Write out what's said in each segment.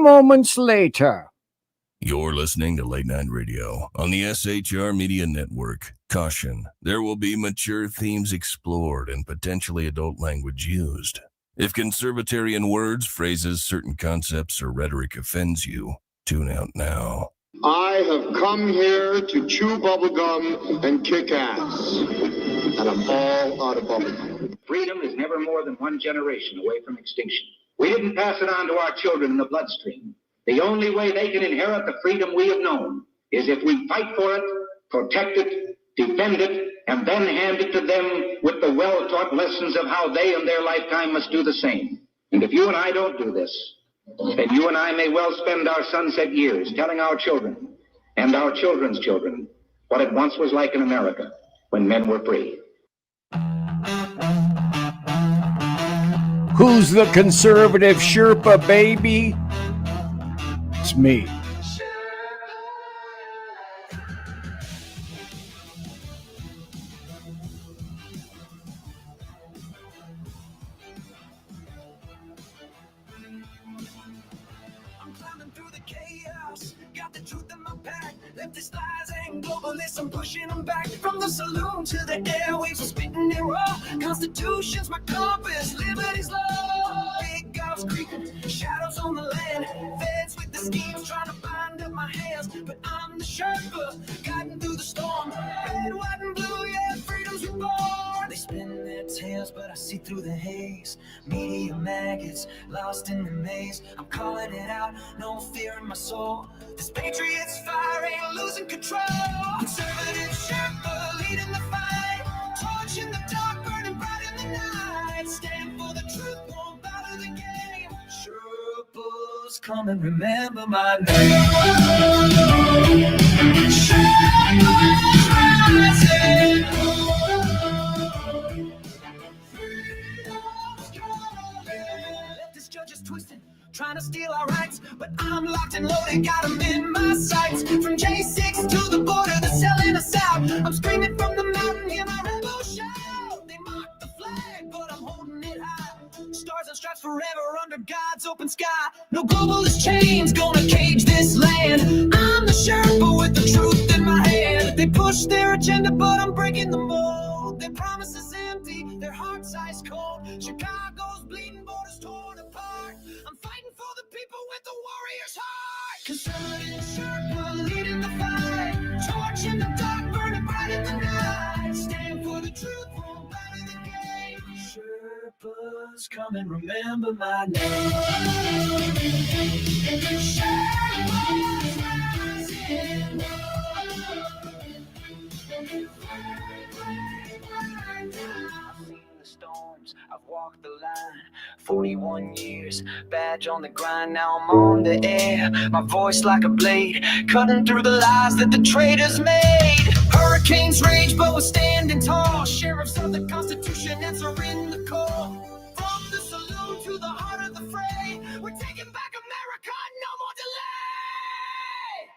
moments later. You're listening to Late Night Radio on the SHR Media Network. Caution, there will be mature themes explored and potentially adult language used. If conservatarian words, phrases, certain concepts, or rhetoric offends you, tune out now. I have come here to chew bubblegum and kick ass. And I'm all out of bubblegum. Freedom is never more than one generation away from extinction. We didn't pass it on to our children in the bloodstream. The only way they can inherit the freedom we have known is if we fight for it, protect it, defend it, and then hand it to them with the well-taught lessons of how they in their lifetime must do the same. And if you and I don't do this, then you and I may well spend our sunset years telling our children and our children's children what it once was like in America when men were free. Who's the conservative Sherpa, baby? It's me. I'm climbing through the chaos, got the truth in my pack. Leftist lies and globalists, I'm pushing them back. From the saloon to the airwaves, I'm spitting it raw. Constitution's my compass, liberty's law. Big gulfs creeping, shadows on the land. Feds with the schemes trying to bind up my hands. But I'm the Sherpa, guiding through the storm. Red, white, and blue, yeah, freedom's reborn. They spin their tails, but I see through the haze. Media maggots, lost in the maze. I'm calling it out, no fear in my soul. This patriot's fire ain't losing control. Conservative Sherpa leading the fight. Torch in the dark, burning bright in the night. Stand for the truth, won't bow to the game. Sherpas, come and remember my name. Sherpas rising. Leftist judges twisting, trying to steal our rights, but I'm locked and loaded, got them in my sights. From J6 to the border, they're selling us out. I'm screaming from the mountain, hear my rebel shout. They mock the flag, but I'm holding it high. Stars and stripes forever under God's open sky. No globalist chains gonna cage this land. I'm the Sherpa with the truth in my hand. They push their agenda, but I'm breaking the mold. Their promises empty, their hearts ice cold. Chicago's bleeding, borders torn apart. I'm fighting for the people with the warrior's heart. Conservative Sherpa leading the fight. Torch in the dark, burning bright in the night. Stand for the truth, won't bow to the game. Sherpas, come and remember my name. Sherpas rising. I've seen the storms, I've walked the line. 41 years, badge on the grind. Now I'm on the air, my voice like a blade, cutting through the lies that the traitors made. Hurricanes rage, but we're standing tall. Sheriffs of the Constitution answering the call. From the saloon to the heart of the fray, we're taking back America, no more delay.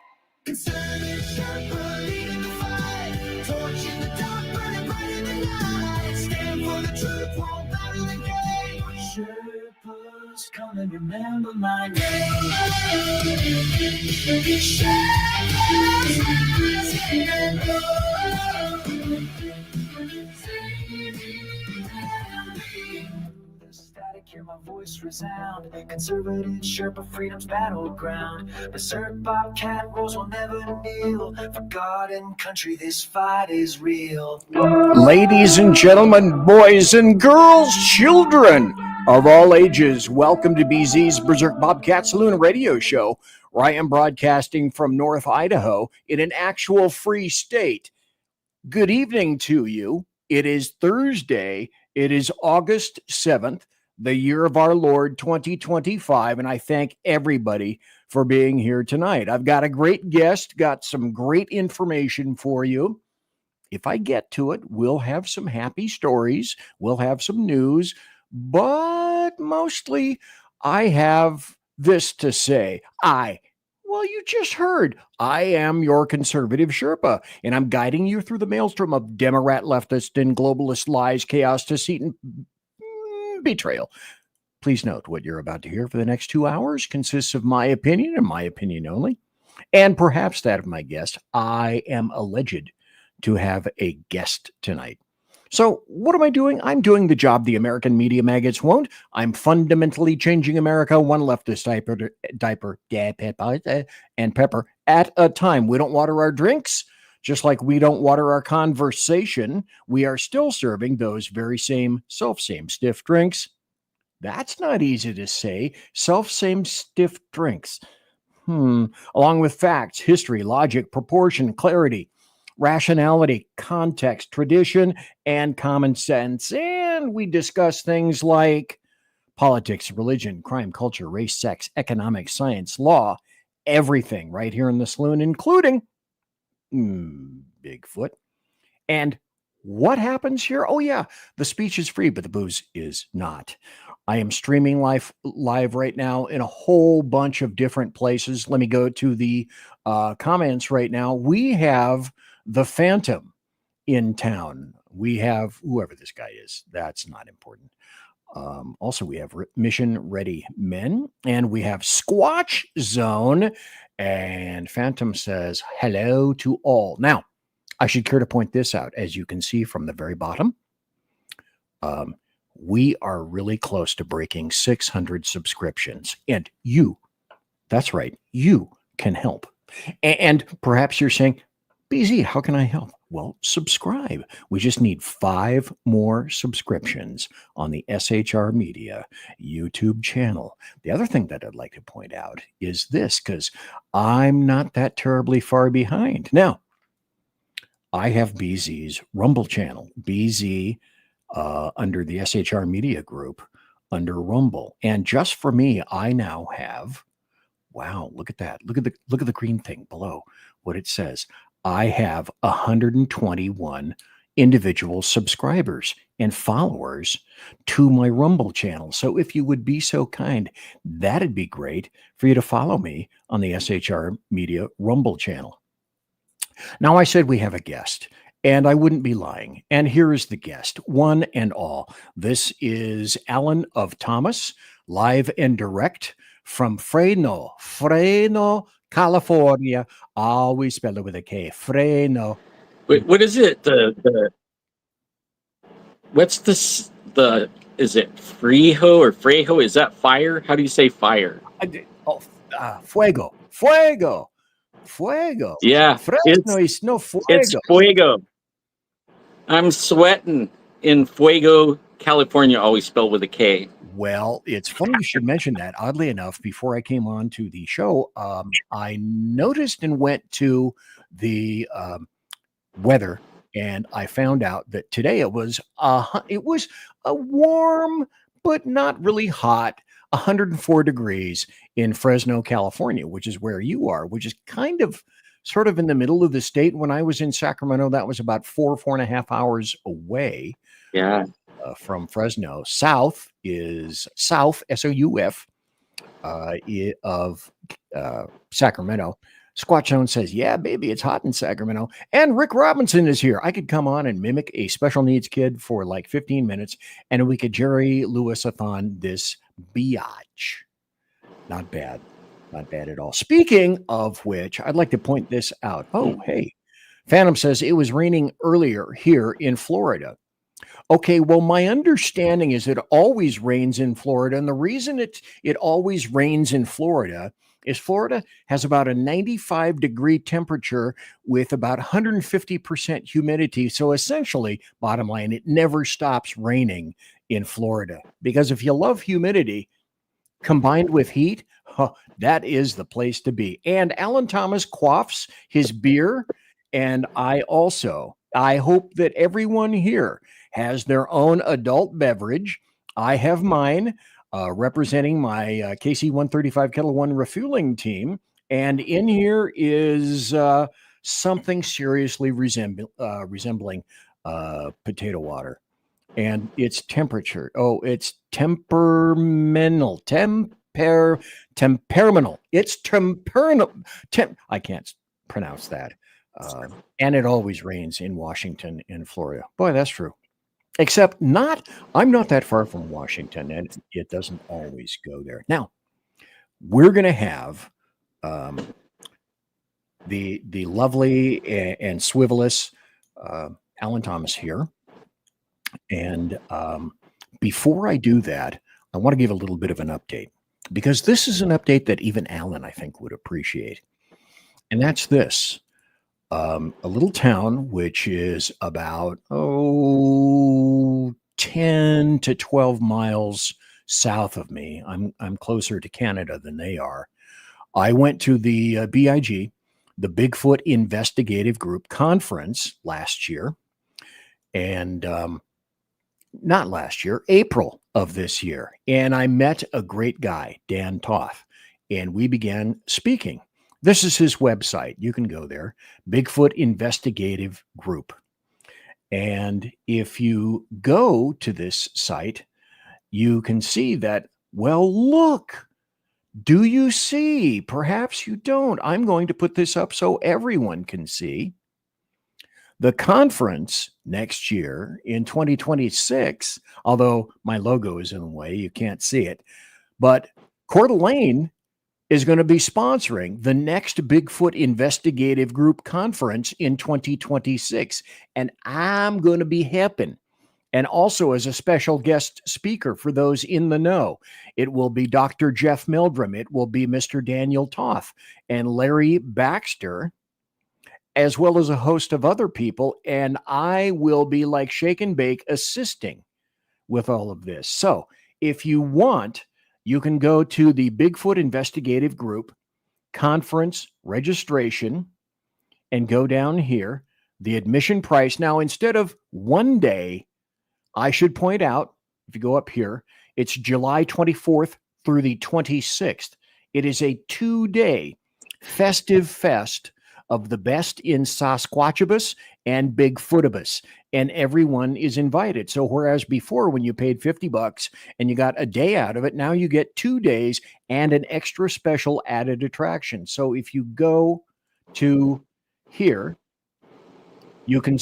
Conservative Sherpa leading the fight. Torch in the dark, burning bright in the night. Stand for the truth, won't bow to the game. Sherpas, come and remember my name. Sherpas rising. Static, hear my voice resound. Conservative Sherpa, freedom's battleground. Berserk, Bobcat, rules will never kneel. For God and country, this fight is real. Ladies and gentlemen, boys and girls, children of all ages, welcome to BZ's Berserk Bobcat Saloon radio show, where I am broadcasting from North Idaho in an actual free state. Good evening to you. It is Thursday. It is August 7th, the year of our Lord 2025, and I thank everybody for being here tonight. I've got a great guest, got some great information for you. If I get to it, we'll have some happy stories, we'll have some news, but mostly I have this to say. Well, you just heard, I am your conservative Sherpa, and I'm guiding you through the maelstrom of Demorat, leftist, and globalist lies, chaos, deceit, and betrayal. Please note what you're about to hear for the next 2 hours consists of my opinion and my opinion only, and perhaps that of my guest. I am alleged to have a guest tonight. So what am I doing? I'm doing the job the American media maggots won't. I'm fundamentally changing America one leftist diaper and pepper at a time. We don't water our drinks, just like we don't water our conversation. We are still serving those very same stiff drinks. That's not easy to say. Same stiff drinks. Along with facts, history, logic, proportion, clarity, rationality, context, tradition, and common sense. And we discuss things like politics, religion, crime, culture, race, sex, economics, science, law, everything right here in the saloon, including Bigfoot. And what happens here? Oh, yeah, the speech is free, but the booze is not. I am streaming live right now in a whole bunch of different places. Let me go to the comments right now. We have the Phantom in town. We have whoever this guy is. That's not important. Also, we have Mission Ready Men, and we have Squatch Zone. And Phantom says, hello to all. Now, I should care to point this out. As you can see from the very bottom, we are really close to breaking 600 subscriptions. And you, that's right, you can help. And perhaps you're saying, BZ, how can I help? Well, subscribe. We just need 5 more subscriptions on the SHR Media YouTube channel. The other thing that I'd like to point out is this, because I'm not that terribly far behind. Now, I have BZ's Rumble channel, BZ under the SHR Media Group under Rumble. And just for me, I now have, wow, look at that. Look at the green thing below what it says. I have 121 individual subscribers and followers to my Rumble channel. So if you would be so kind, that'd be great for you to follow me on the SHR Media Rumble channel. Now, I said we have a guest, and I wouldn't be lying. And here is the guest, one and all. This is Alan of Thomas, live and direct from Fresno, California. Always spell it with a K. Fresno. Wait, what is it? What's this? Is it Frejo or Frejo? Is that fire? How do you say fire? Fuego. Yeah, Fresno is no fuego. It's fuego. I'm sweating in Fuego, California, always spelled with a K. Well, it's funny you should mention that. Oddly enough, before I came on to the show, I noticed and went to the weather, and I found out that today it was a warm but not really hot 104 degrees in Fresno, California, which is where you are, which is kind of sort of in the middle of the state. When I was in Sacramento, that was about 4.5 hours away. Yeah. From Fresno. South is South, S-O-U-F, of Sacramento. Squatch Zone says, yeah, baby, it's hot in Sacramento. And Rick Robinson is here. I could come on and mimic a special needs kid for like 15 minutes, and we could Jerry Lewis-a-thon this biatch. Not bad. Not bad at all. Speaking of which, I'd like to point this out. Oh, hey. Phantom says it was raining earlier here in Florida. Okay, well, my understanding is it always rains in Florida. And the reason it always rains in Florida is Florida has about a 95-degree temperature with about 150% humidity. So essentially, bottom line, it never stops raining in Florida. Because if you love humidity combined with heat, that is the place to be. And Alan Thomas quaffs his beer. And I hope that everyone here has their own adult beverage. I have mine representing my KC-135 Kettle One refueling team. And in here is something seriously resembling potato water. And it's temperature. Oh, it's temperamental. Temperamental. It's temperamental. I can't pronounce that. And it always rains in Washington and Florida. Boy, that's true. Except I'm not that far from Washington, and it doesn't always go there. Now, we're going to have the lovely and swivelous Alan Thomas here. And before I do that, I want to give a little bit of an update, because this is an update that even Alan, I think, would appreciate. And that's this. A little town which is about 10 to 12 miles south of me. I'm closer to Canada than they are. I went to the BIG, the Bigfoot Investigative Group conference last year, and not last year, April of this year, and I met a great guy, Dan Toth, and we began speaking. This is his website. You can go there, Bigfoot Investigative Group. And if you go to this site, you can see that, well, look, do you see? Perhaps you don't. I'm going to put this up so everyone can see. The conference next year in 2026, although my logo is in the way, you can't see it, but Coeur d'Alene is going to be sponsoring the next Bigfoot Investigative Group conference in 2026. And I'm going to be helping. And also as a special guest speaker for those in the know, it will be Dr. Jeff Meldrum. It will be Mr. Daniel Toth and Larry Baxter, as well as a host of other people. And I will be like shake and bake assisting with all of this. So if you want, you can go to the Bigfoot Investigative Group conference registration and go down here. The admission price. Now, instead of one day, I should point out, if you go up here, it's July 24th through the 26th. It is a 2-day festive fest of the best in Sasquatchibus and Bigfootibus, and everyone is invited. So whereas before, when you paid $50 and you got a day out of it, now you get 2 days and an extra special added attraction. So if you go to here, you can not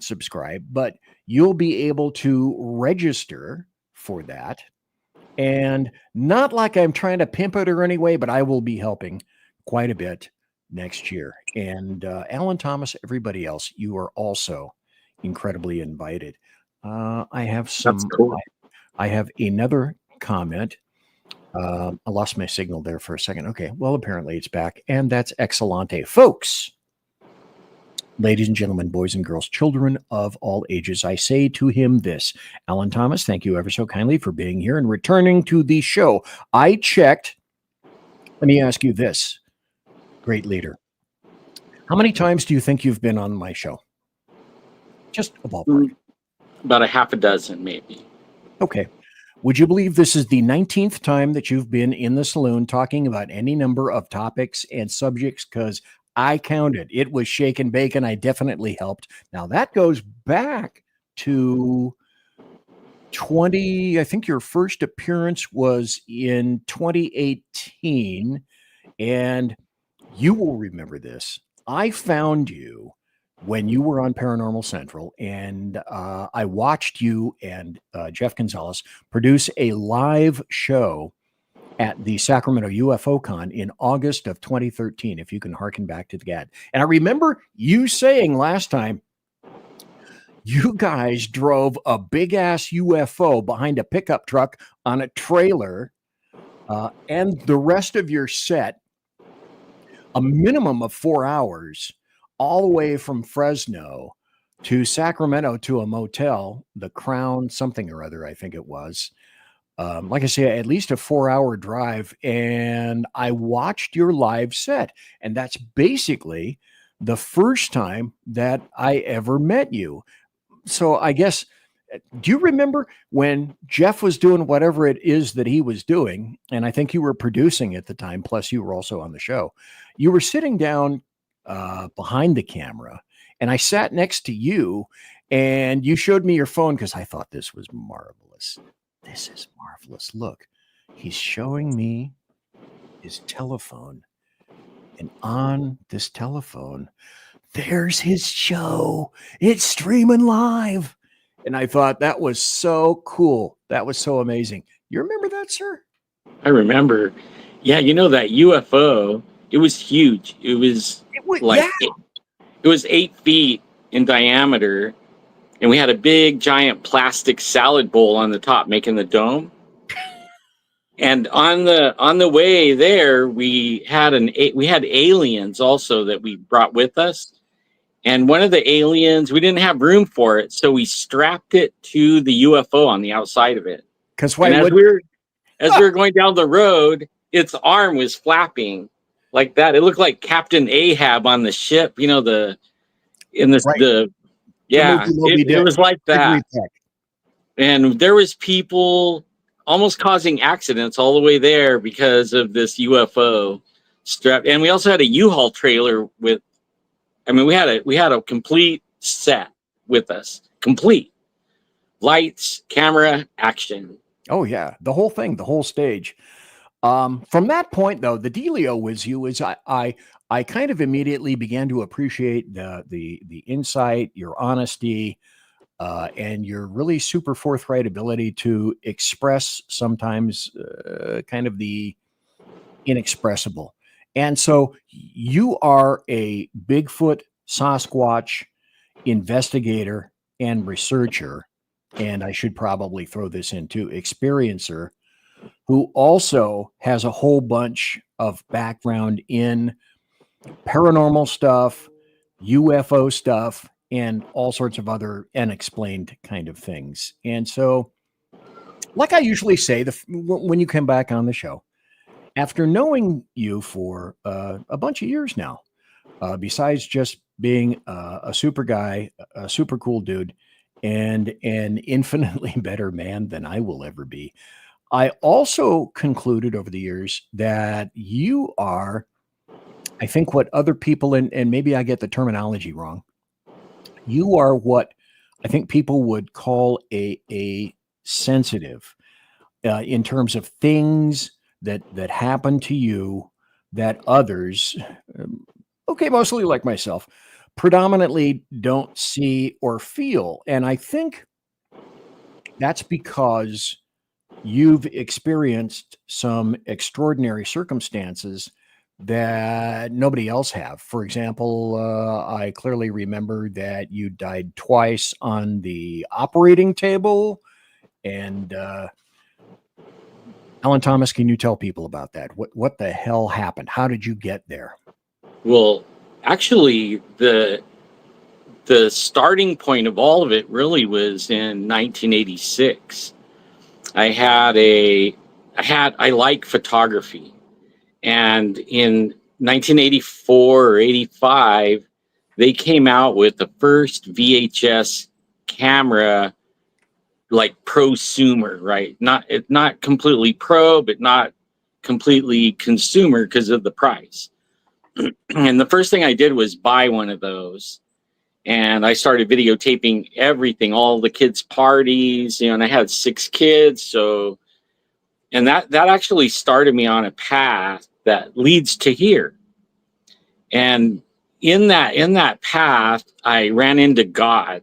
subscribe, but you'll be able to register for that. And not like I'm trying to pimp it or any way, but I will be helping quite a bit next year. And Alan Thomas, everybody else, you are also incredibly invited. I have some. That's cool. I have another comment. I lost my signal there for a second. Okay, well, apparently it's back, and that's excellente, folks. Ladies and gentlemen, boys and girls, children of all ages, I say to him this. Alan Thomas, thank you ever so kindly for being here and returning to the show. I checked. Let me ask you this, great leader. How many times do you think you've been on my show? Just a ballpark. About a half a dozen, maybe. Okay. Would you believe this is the 19th time that you've been in the saloon talking about any number of topics and subjects? Because I counted. It was shake and bake, and I definitely helped. Now, that goes back to I think your first appearance was in 2018, and you will remember this. I found you when you were on Paranormal Central, and I watched you and Jeff Gonzalez produce a live show at the Sacramento UFO Con in August of 2013, if you can harken back to that. And I remember you saying last time, you guys drove a big-ass UFO behind a pickup truck on a trailer, and the rest of your set, a minimum of 4 hours, all the way from Fresno to Sacramento to a motel, the Crown something or other, I think it was. Like I say, at least a 4-hour drive, and I watched your live set, and that's basically the first time that I ever met you. So I guess, do you remember when Jeff was doing whatever it is that he was doing, and I think you were producing at the time, plus you were also on the show, you were sitting down behind the camera, and I sat next to you, and you showed me your phone because I thought this was marvelous. This is marvelous. Look, he's showing me his telephone. And on this telephone, there's his show. It's streaming live. And I thought that was so cool. That was so amazing. You remember that, sir? I remember. Yeah, you know that UFO, it was huge. It was like yeah. it was 8 feet in diameter, and we had a big giant plastic salad bowl on the top making the dome. And on the way there, we had aliens also that we brought with us. And one of the aliens, we didn't have room for it, so we strapped it to the UFO on the outside of it. Because And as we were going down the road, its arm was flapping like that. It looked like Captain Ahab on the ship, you know, it was like that. And there was people almost causing accidents all the way there because of this UFO strap. And we also had a U-Haul trailer we had a complete set with us, complete lights, camera, action. Oh yeah, the whole thing, the whole stage. From that point, though, the dealio was I kind of immediately began to appreciate the insight, your honesty, and your really super forthright ability to express sometimes kind of the inexpressible. And so you are a Bigfoot, Sasquatch investigator and researcher, and I should probably throw this in too, experiencer, who also has a whole bunch of background in paranormal stuff, UFO stuff, and all sorts of other unexplained kind of things. And so, like I usually say, when you come back on the show, after knowing you for a bunch of years now, besides just being a super guy, a super cool dude, and an infinitely better man than I will ever be, I also concluded over the years that you are, I think, what other people, and maybe I get the terminology wrong, you are what I think people would call a sensitive in terms of things that happen to you that others, okay, mostly like myself, predominantly don't see or feel. And I think that's because you've experienced some extraordinary circumstances that nobody else have. For example, I clearly remember that you died twice on the operating table. And Alan Thomas, can you tell people about that? What the hell happened? How did you get there? Well, actually, the starting point of all of it really was in 1986. I like photography. And in 1984 or 85, they came out with the first VHS camera, like prosumer, right? Not completely pro, but not completely consumer because of the price. And the first thing I did was buy one of those. And I started videotaping everything, all the kids' parties, and I had 6 kids. So, and that actually started me on a path that leads to here. And in that path, I ran into God,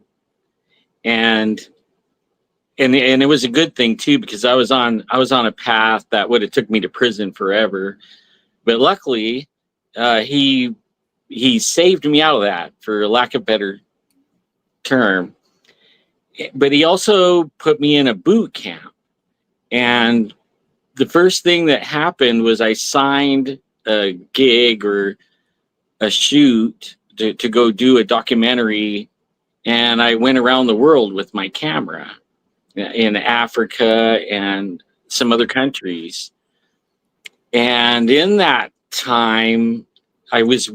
and it was a good thing too, because I was on a path that would have took me to prison forever. But luckily, he saved me out of that, for lack of a better term. But he also put me in a boot camp. And the first thing that happened was I signed a gig or a shoot to go do a documentary. And I went around the world with my camera in Africa and some other countries. And in that time, I was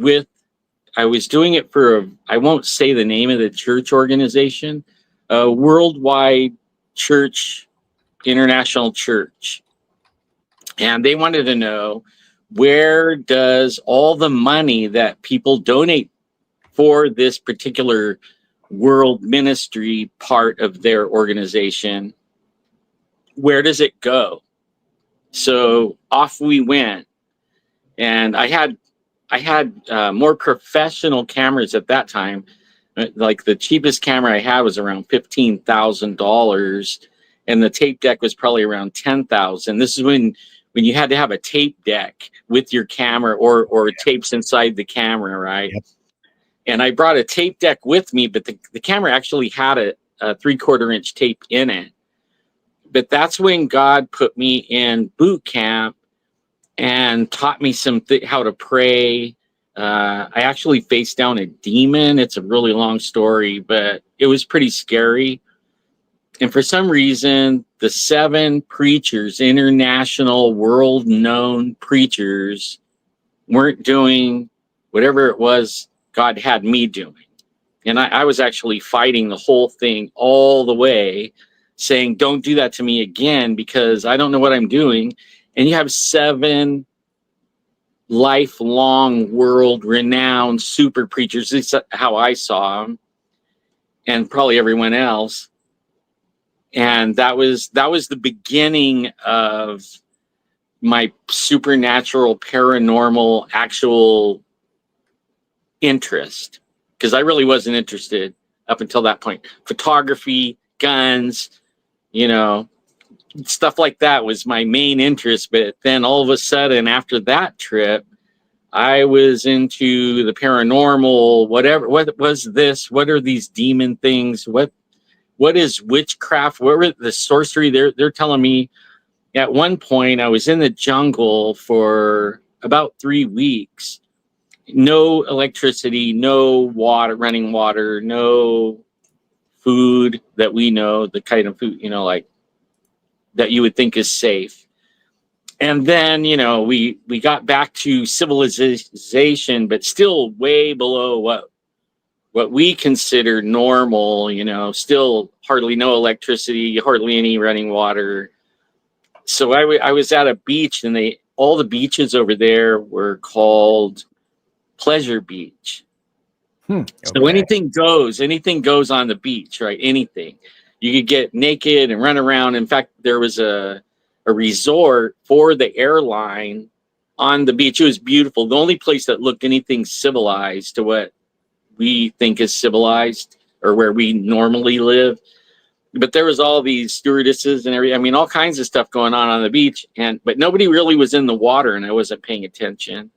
doing it for I won't say the name of the church organization, a worldwide church, international church. And they wanted to know, where does all the money that people donate for this particular world ministry part of their organization, where does it go? So off we went. And I had more professional cameras at that time. Like the cheapest camera I had was around $15,000, and the tape deck was probably around $10,000. This is when you had to have a tape deck with your camera or tapes inside the camera, right? Yep. And I brought a tape deck with me, but the camera actually had a 3/4 inch tape in it. But that's when God put me in boot camp and taught me how to pray. I actually faced down a demon. It's a really long story, but it was pretty scary. And for some reason, the 7 preachers, international, world-known preachers, weren't doing whatever it was God had me doing. And I was actually fighting the whole thing all the way, saying, don't do that to me again, because I don't know what I'm doing. And you have 7 lifelong, world-renowned super preachers. This is how I saw them, and probably everyone else. And that was the beginning of my supernatural, paranormal, actual interest, because I really wasn't interested up until that point. Photography, guns, stuff like that was my main interest. But then all of a sudden, after that trip, I was into the paranormal, whatever. What was this? What are these demon things? What is witchcraft? What were the sorcery? They're telling me. At one point, I was in the jungle for about 3 weeks. No electricity, no water, running water, no food that we know, the kind of food, like that you would think is safe. And then, we got back to civilization, but still way below what we consider normal, still hardly no electricity, hardly any running water. So I was at a beach, and all the beaches over there were called Pleasure Beach. Okay. So anything goes on the beach, right? Anything. You could get naked and run around. In fact, there was a resort for the airline on the beach. It was beautiful. The only place that looked anything civilized to what we think is civilized, or where we normally live. But there was all these stewardesses and all kinds of stuff going on the beach, but nobody really was in the water, and I wasn't paying attention.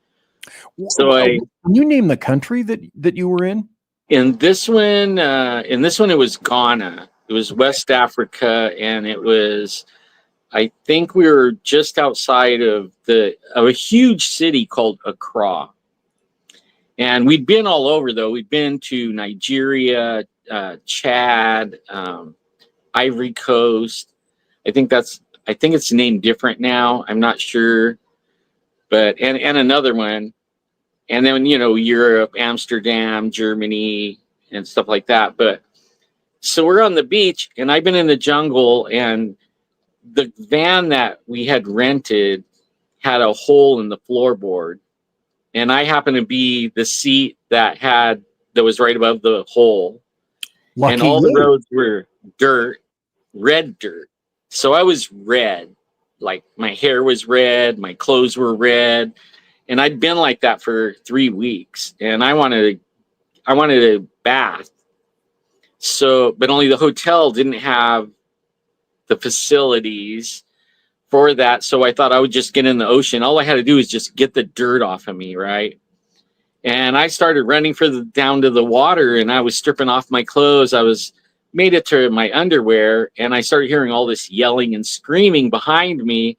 So can you name the country that you were in? In this one, it was Ghana. It was West Africa, and it was, I think we were just outside of a huge city called Accra. And we'd been all over, though. We'd been to Nigeria, Chad, Ivory Coast. I think it's named different now. I'm not sure, but and another one, and then Europe, Amsterdam, Germany, and stuff like that. But so we're on the beach, and I've been in the jungle, and the van that we had rented had a hole in the floorboard, and I happened to be the seat that was right above the hole. Lucky and all you. the roads were red dirt. So I was red, like my hair was red, my clothes were red, and I'd been like that for 3 weeks, and I wanted a bath. So, but only the hotel didn't have the facilities for that. So I thought I would just get in the ocean. All I had to do was just get the dirt off of me, right? And I started running down to the water, and I was stripping off my clothes. I made it to my underwear, and I started hearing all this yelling and screaming behind me,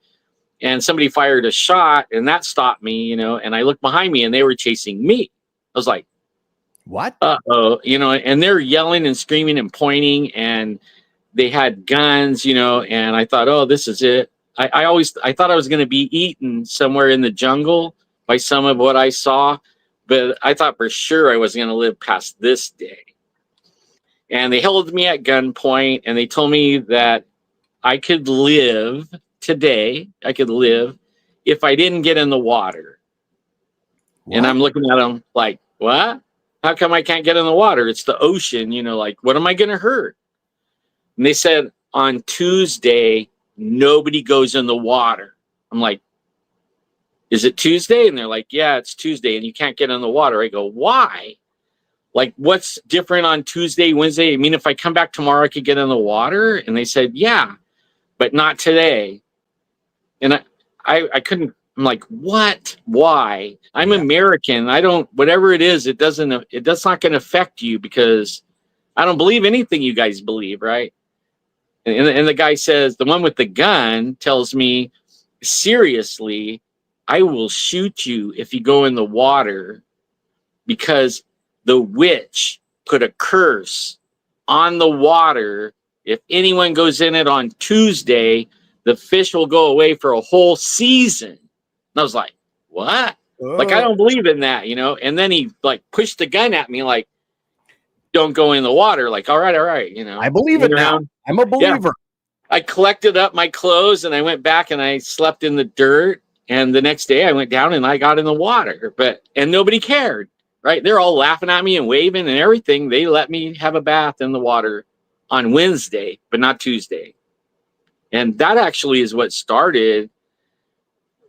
and somebody fired a shot, and that stopped me, and I looked behind me, and they were chasing me. I was like, what? Uh-oh, and they're yelling and screaming and pointing, and they had guns, and I thought, oh, this is it. I thought I was going to be eaten somewhere in the jungle by some of what I saw, but I thought for sure I wasn't going to live past this day. And they held me at gunpoint, and they told me that I could live today. I could live if I didn't get in the water. What? And I'm looking at them like, what? How come I can't get in the water? It's the ocean, like, what am I going to hurt? And they said on Tuesday, nobody goes in the water. I'm like, is it Tuesday? And they're like, yeah, it's Tuesday, and you can't get in the water. I go, why? like, what's different on Tuesday, Wednesday? I mean, if I come back tomorrow, I could get in the water. And they said, yeah, but not today. And I couldn't. I'm like, what? Why? I'm American. I don't, whatever it is, that's not going to affect you because I don't believe anything you guys believe, right? And the guy says, the one with the gun tells me, seriously, I will shoot you if you go in the water because the witch put a curse on the water. If anyone goes in it on Tuesday, the fish will go away for a whole season. And I was like, what? Like, I don't believe in that, you know? And then he like pushed the gun at me, like, don't go in the water. Like, all right, you know. I believe it now. I'm a believer. Yeah. I collected up my clothes and I went back and I slept in the dirt. And the next day I went down and I got in the water, and nobody cared, right? They're all laughing at me and waving and everything. They let me have a bath in the water on Wednesday, but not Tuesday. And that actually is what started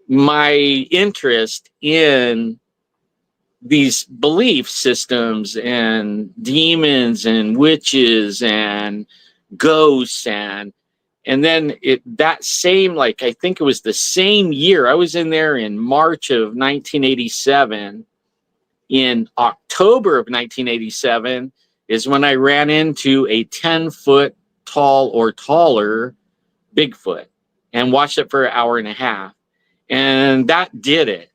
my interest in these belief systems and demons and witches and ghosts and then that same, like, I think it was the same year I was in there in March of 1987. In October of 1987 is when I ran into a 10-foot tall or taller Bigfoot and watched it for an hour and a half. And that did it.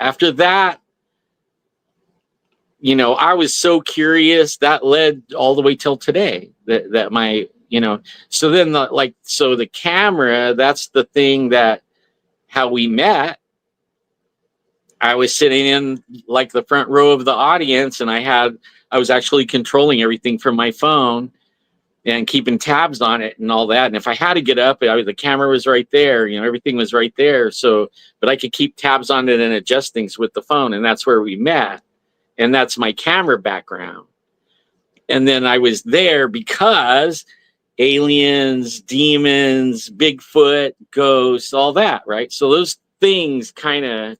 After that, you know, I was so curious that led all the way till today that my, you know, so then the camera, that's the thing that how we met. I was sitting in like the front row of the audience and I was actually controlling everything from my phone and keeping tabs on it and all that. And if I had to get up, the camera was right there, you know, everything was right there. So, but I could keep tabs on it and adjust things with the phone. And that's where we met. And that's my camera background. And then I was there because aliens, demons, Bigfoot, ghosts, all that, right? So those things kind of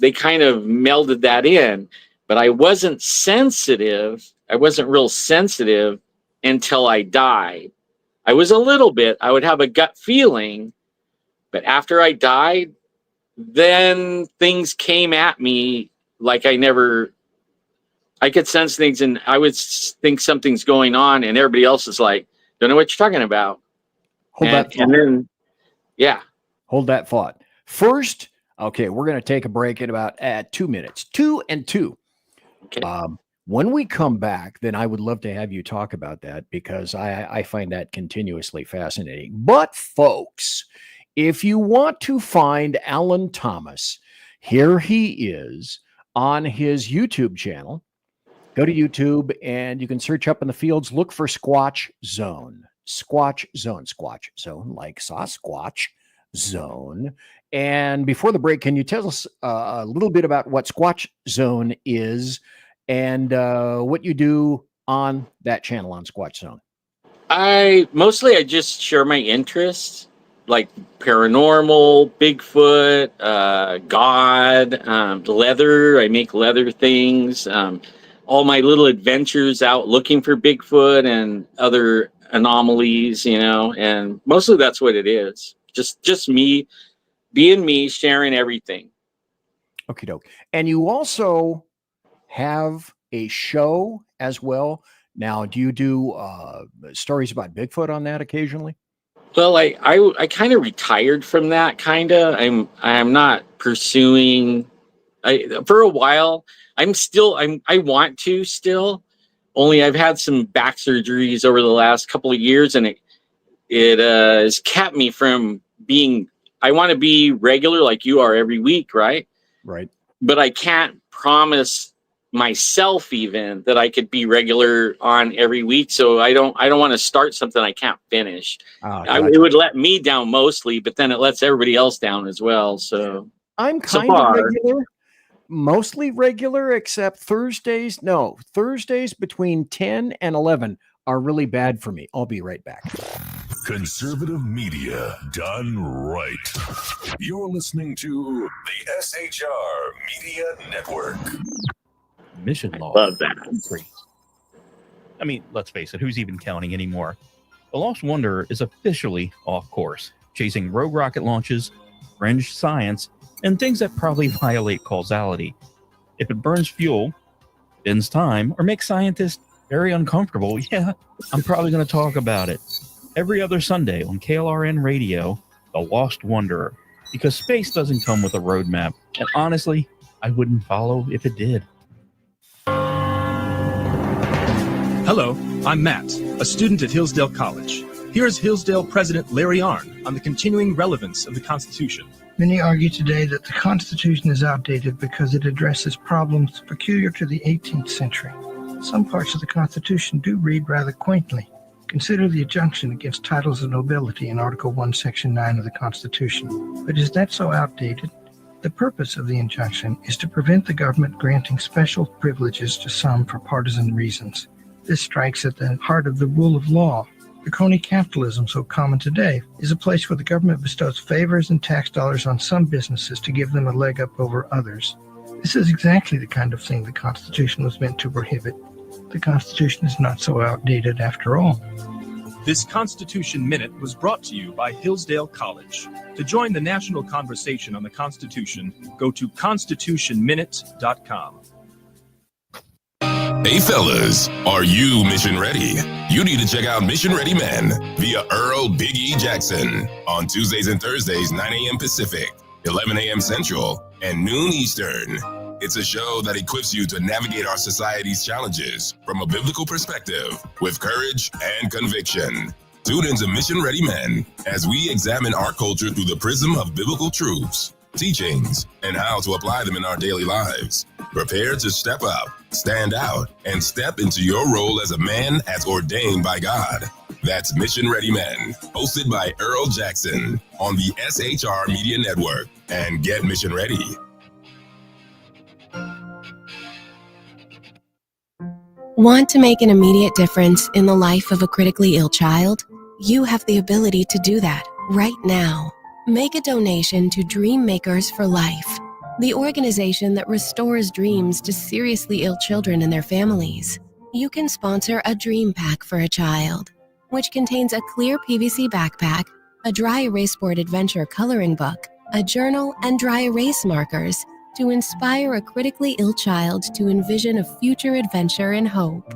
melded that in. But I wasn't real sensitive until I died. I was a little bit, I would have a gut feeling, but after I died, then things came at me like I could sense things and I would think something's going on and everybody else is like, don't know what you're talking about. Hold that thought. And then, yeah. Hold that thought. First, okay, we're going to take a break in about 2 minutes. 2 and 2. Okay. When we come back, then I would love to have you talk about that because I find that continuously fascinating. But folks, if you want to find Alan Thomas, here he is on his YouTube channel. Go to YouTube and you can search up in the fields, look for Squatch Zone. Squatch Zone, like Sasquatch Zone. And before the break, can you tell us a little bit about what Squatch Zone is and what you do on that channel on Squatch Zone? I just share my interests, like paranormal, Bigfoot, God, leather. I make leather things. All my little adventures out looking for Bigfoot and other anomalies, you know, and mostly that's what it is. Just me being me, sharing everything. Okie doke. And you also have a show as well. Now, do you do stories about Bigfoot on that occasionally? Well, I kind of retired from that. I'm not pursuing. For a while. I want to still. Only I've had some back surgeries over the last couple of years, and it has kept me from being. I want to be regular like you are every week, right? Right. But I can't promise myself even that I could be regular on every week. So I don't want to start something I can't finish. Gotcha. It would let me down mostly, but then it lets everybody else down as well. So I'm kind of regular, mostly regular, except Thursdays. No, Thursdays between 10 and 11 are really bad for me. I'll be right back. Conservative media done right. You're listening to the SHR Media Network. mission law. Love that. I mean, let's face it, who's even counting anymore? The Lost Wonder is officially off course, chasing rogue rocket launches, fringe science, and things that probably violate causality. If it burns fuel, bends time, or makes scientists very uncomfortable, yeah, I'm probably going to talk about it. Every other Sunday on KLRN Radio, The Lost Wanderer, because space doesn't come with a roadmap, and honestly, I wouldn't follow if it did. Hello, I'm Matt, a student at Hillsdale College. Here's Hillsdale President Larry Arnn on the continuing relevance of the Constitution. Many argue today that the Constitution is outdated because it addresses problems peculiar to the 18th century. Some parts of the Constitution do read rather quaintly. Consider the injunction against titles of nobility in Article 1, Section 9 of the Constitution. But is that so outdated? The purpose of the injunction is to prevent the government granting special privileges to some for partisan reasons. This strikes at the heart of the rule of law. The crony capitalism so common today is a place where the government bestows favors and tax dollars on some businesses to give them a leg up over others. This is exactly the kind of thing the Constitution was meant to prohibit. The Constitution is not so outdated after all. This Constitution Minute was brought to you by Hillsdale College. To join the national conversation on the Constitution, go to constitutionminute.com. Hey fellas, are you mission ready? You need to check out Mission Ready Men via Earl Big E Jackson on Tuesdays and Thursdays, 9 a.m. Pacific, 11 a.m. Central, and noon Eastern. It's a show that equips you to navigate our society's challenges from a biblical perspective with courage and conviction. Tune into Mission Ready Men as we examine our culture through the prism of biblical truths, teachings, and how to apply them in our daily lives. Prepare to step up, stand out, and step into your role as a man as ordained by God. That's Mission Ready Men, hosted by Earl Jackson on the SHR Media Network. And get mission ready. Want to make an immediate difference in the life of a critically ill child? You have the ability to do that right now. Make a donation to Dream Makers for Life, the organization that restores dreams to seriously ill children and their families. You can sponsor a dream pack for a child, which contains a clear PVC backpack, a dry erase board adventure coloring book, a journal, and dry erase markers to inspire a critically ill child to envision a future adventure and hope.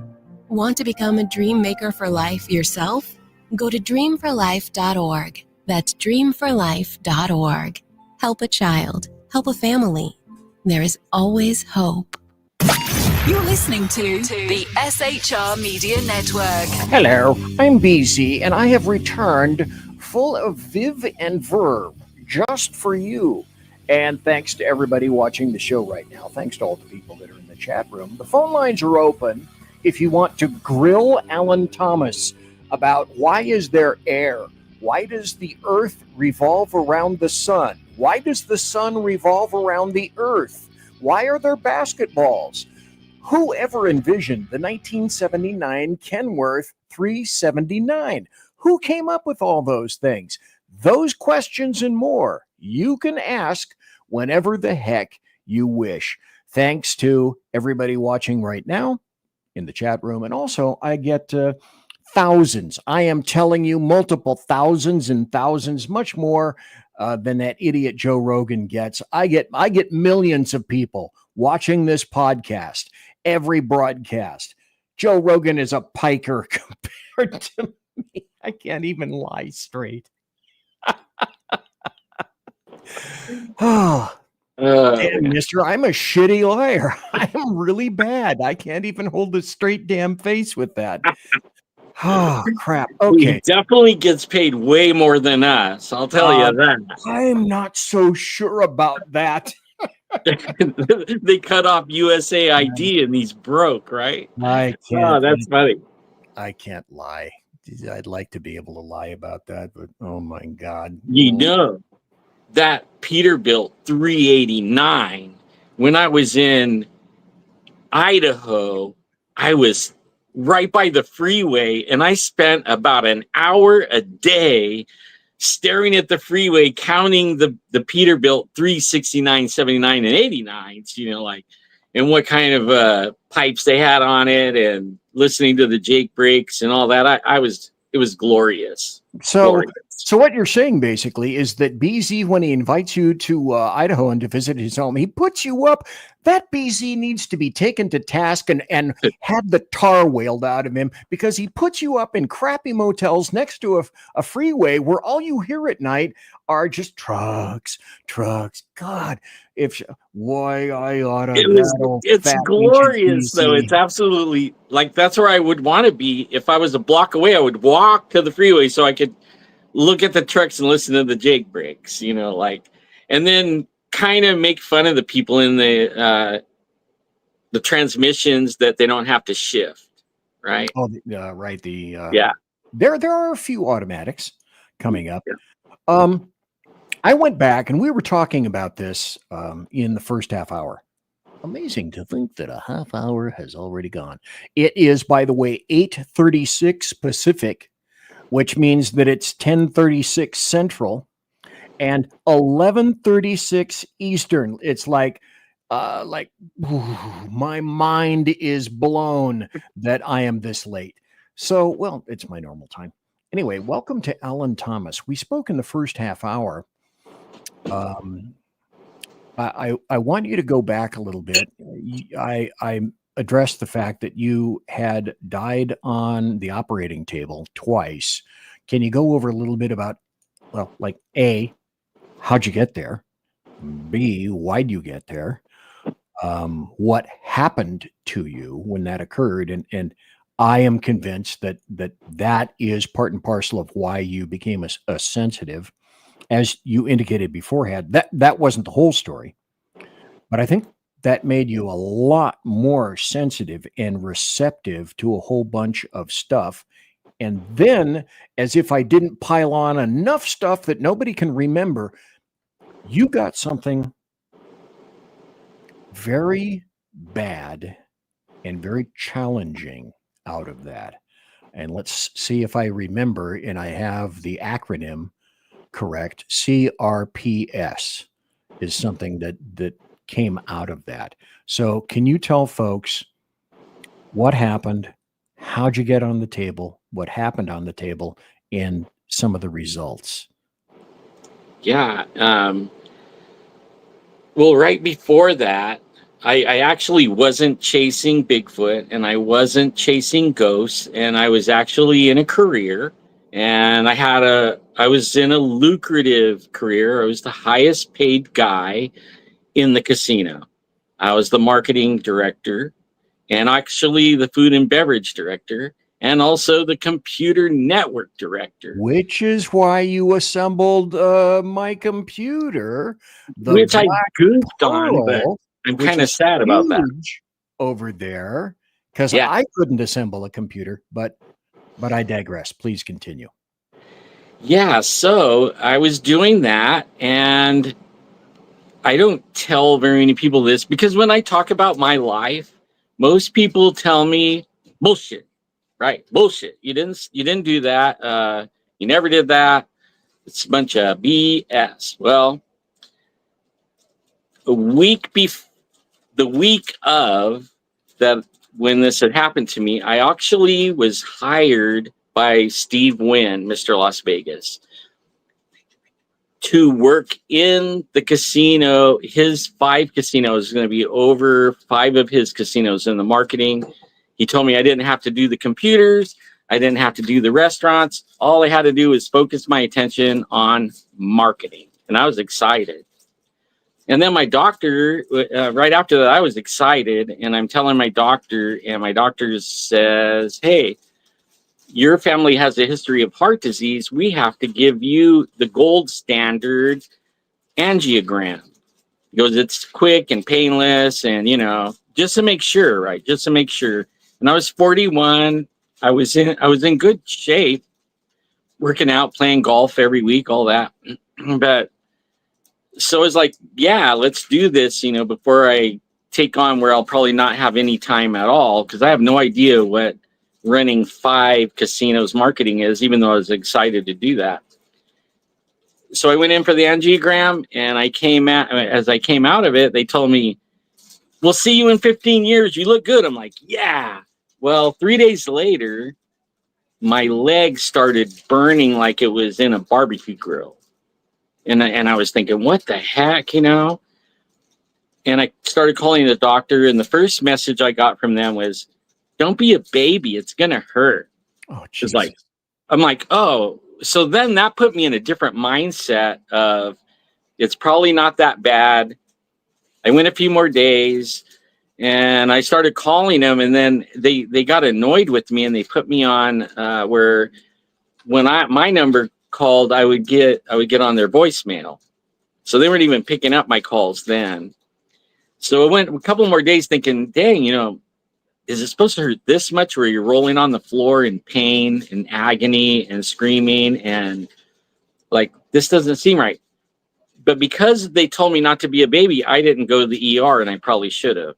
Want to become a dream maker for life yourself? Go to dreamforlife.org. That's dreamforlife.org. Help a child. Help a family. There is always hope. You're listening to the SHR Media Network. Hello, I'm BZ, and I have returned full of viv and verb just for you. And thanks to everybody watching the show right now. Thanks to all the people that are in the chat room. The phone lines are open if you want to grill Alan Thomas about why is there air? Why does the earth revolve around the sun? Why does the sun revolve around the earth? Why are there basketballs? Who ever envisioned the 1979 Kenworth 379? Who came up with all those things? Those questions and more you can ask whenever the heck you wish. Thanks to everybody watching right now in the chat room. And also, I get thousands. I am telling you, multiple thousands and thousands, much more than that idiot Joe Rogan gets. I get millions of people watching this podcast, every broadcast. Joe Rogan is a piker compared to me. I can't even lie straight. Oh, damn, mister, I'm a shitty liar. I am really bad. I can't even hold a straight damn face with that. Oh, crap. Okay. He definitely gets paid way more than us. I'll tell you that. I'm not so sure about that. They cut off USAID and he's broke, right? I can't. Oh, that's funny. I can't lie. I'd like to be able to lie about that, but oh my God. You know, that Peterbilt 389, when I was in Idaho, I was right by the freeway, and I spent about an hour a day staring at the freeway, counting the Peterbilt 369, 79, and 89s, you know, like, and what kind of pipes they had on it and listening to the Jake breaks and all that. It was glorious. So what you're saying basically is that BZ, when he invites you to Idaho and to visit his home, he puts you up. That BZ needs to be taken to task and had the tar whaled out of him, because he puts you up in crappy motels next to a freeway where all you hear at night are just trucks. God, why I ought to. It's glorious though. It's absolutely like, that's where I would want to be. If I was a block away, I would walk to the freeway so I could look at the trucks and listen to the Jake breaks, and then kind of make fun of the people in the transmissions that they don't have to shift, right? Oh, right. Yeah. There are a few automatics coming up. Yeah. I went back and we were talking about this in the first half hour. Amazing to think that a half hour has already gone. It is, by the way, 8:36 Pacific, which means that it's 10:36 Central and 11:36 Eastern. It's like my mind is blown that I am this late. So, well, it's my normal time. Anyway, welcome to Alan Thomas. We spoke in the first half hour. I want you to go back a little bit. I addressed the fact that you had died on the operating table twice. Can you go over a little bit about, well, like A, how'd you get there? B, why'd you get there? What happened to you when that occurred? And I am convinced that is part and parcel of why you became a sensitive. As you indicated beforehand, that wasn't the whole story, but I think that made you a lot more sensitive and receptive to a whole bunch of stuff. And then, as if I didn't pile on enough stuff that nobody can remember, you got something very bad and very challenging out of that. And let's see if I remember, and I have the acronym correct. CRPS is something that came out of that. So can you tell folks what happened? How'd you get on the table? What happened on the table and some of the results? Yeah. Well, right before that, I actually wasn't chasing Bigfoot and I wasn't chasing ghosts, and I was actually in a career, and I was in a lucrative career. I was the highest paid guy in the casino. I was the marketing director and actually the food and beverage director and also the computer network director. Which is why you assembled my computer. Which I goofed on, but I'm kind of sad about that. Over there, because I couldn't assemble a computer, but I digress. Please continue. Yeah, so I was doing that, and I don't tell very many people this because when I talk about my life, most people tell me bullshit, right? Bullshit. You didn't do that. You never did that. It's a bunch of BS. Well, the week of that, when this had happened to me, I actually was hired by Steve Wynn, Mr. Las Vegas, to work in the casino. His 5 casinos is going to be over 5 of his casinos in the marketing. He told me I didn't have to do the computers. I didn't have to do the restaurants. All I had to do was focus my attention on marketing. And I was excited. And then my doctor, right after that, I was excited. And I'm telling my doctor, and my doctor says, hey, your family has a history of heart disease. We have to give you the gold standard angiogram. He goes, it's quick and painless, and just to make sure, right? Just to make sure. And I was 41. I was in good shape, working out, playing golf every week, all that. But so it's like, yeah, let's do this, before I take on where I'll probably not have any time at all, because I have no idea what running 5 casinos marketing is, even though I was excited to do that. So I went in for the angiogram, and as I came out of it, they told me, we'll see you in 15 years. You look good. I'm like, yeah. Well, 3 days later, my leg started burning like it was in a barbecue grill. And I was thinking, what the heck, And I started calling the doctor. And the first message I got from them was, don't be a baby. It's going to hurt. Oh, Jesus. I'm like, oh. So then that put me in a different mindset of it's probably not that bad. I went a few more days. And I started calling them, and then they got annoyed with me, and they put me on where when my number called, I would get on their voicemail. So they weren't even picking up my calls then. So I went a couple more days thinking, dang, is it supposed to hurt this much where you're rolling on the floor in pain and agony and screaming and like this doesn't seem right. But because they told me not to be a baby, I didn't go to the ER, and I probably should have.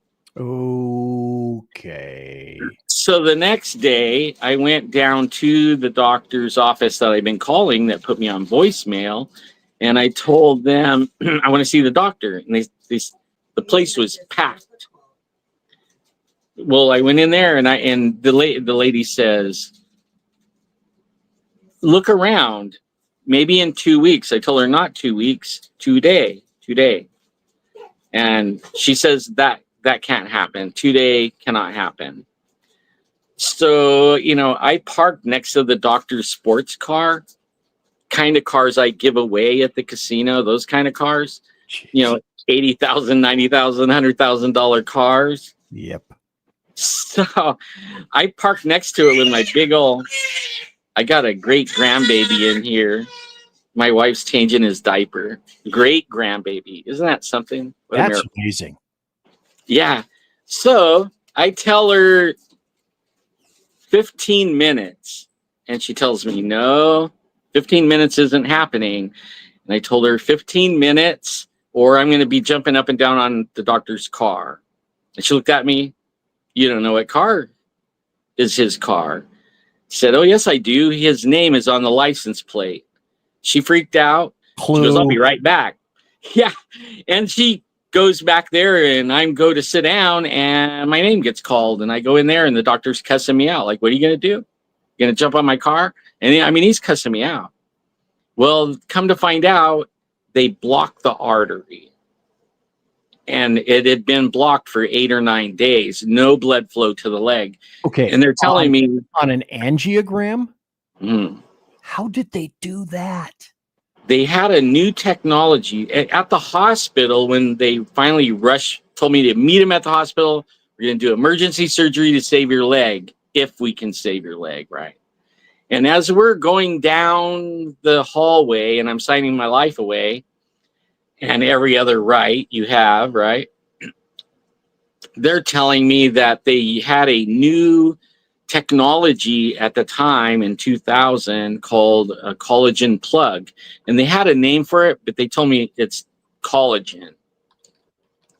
Okay. So the next day, I went down to the doctor's office that I've been calling that put me on voicemail, and I told them I want to see the doctor, and the place was packed. Well, I went in there, and the lady says, "Look around. Maybe in 2 weeks." I told her not 2 weeks, today. And she says that can't happen. Today cannot happen. So, I parked next to the doctor's sports car, kind of cars I give away at the casino, those kind of cars, Jeez. $80,000, $90,000, $100,000 cars. Yep. So I parked next to it with my big old, I got a great grandbaby in here. My wife's changing his diaper. Great grandbaby. Isn't that something? That's amazing. Yeah. So I tell her 15 minutes, and she tells me, no, 15 minutes isn't happening. And I told her 15 minutes, or I'm going to be jumping up and down on the doctor's car. And she looked at me. You don't know what car is his car. She said, oh, yes, I do. His name is on the license plate. She freaked out. Clue. She goes, I'll be right back. Yeah. And she goes back there, and I go to sit down, and my name gets called, and I go in there, and the doctor's cussing me out. Like, what are you going to do? You going to jump on my car? And he's cussing me out. Well, come to find out, they blocked the artery, and it had been blocked for 8 or 9 days. No blood flow to the leg. Okay. And they're telling me on an angiogram. Mm, How did they do that? they had a new technology at the hospital when they finally told me to meet him at the hospital. We're going to do emergency surgery to save your leg, if we can save your leg, right? And as we're going down the hallway, and I'm signing my life away, and every other right you have, right? They're telling me that they had a new technology at the time in 2000 called a collagen plug, and they had a name for it, but they told me it's collagen.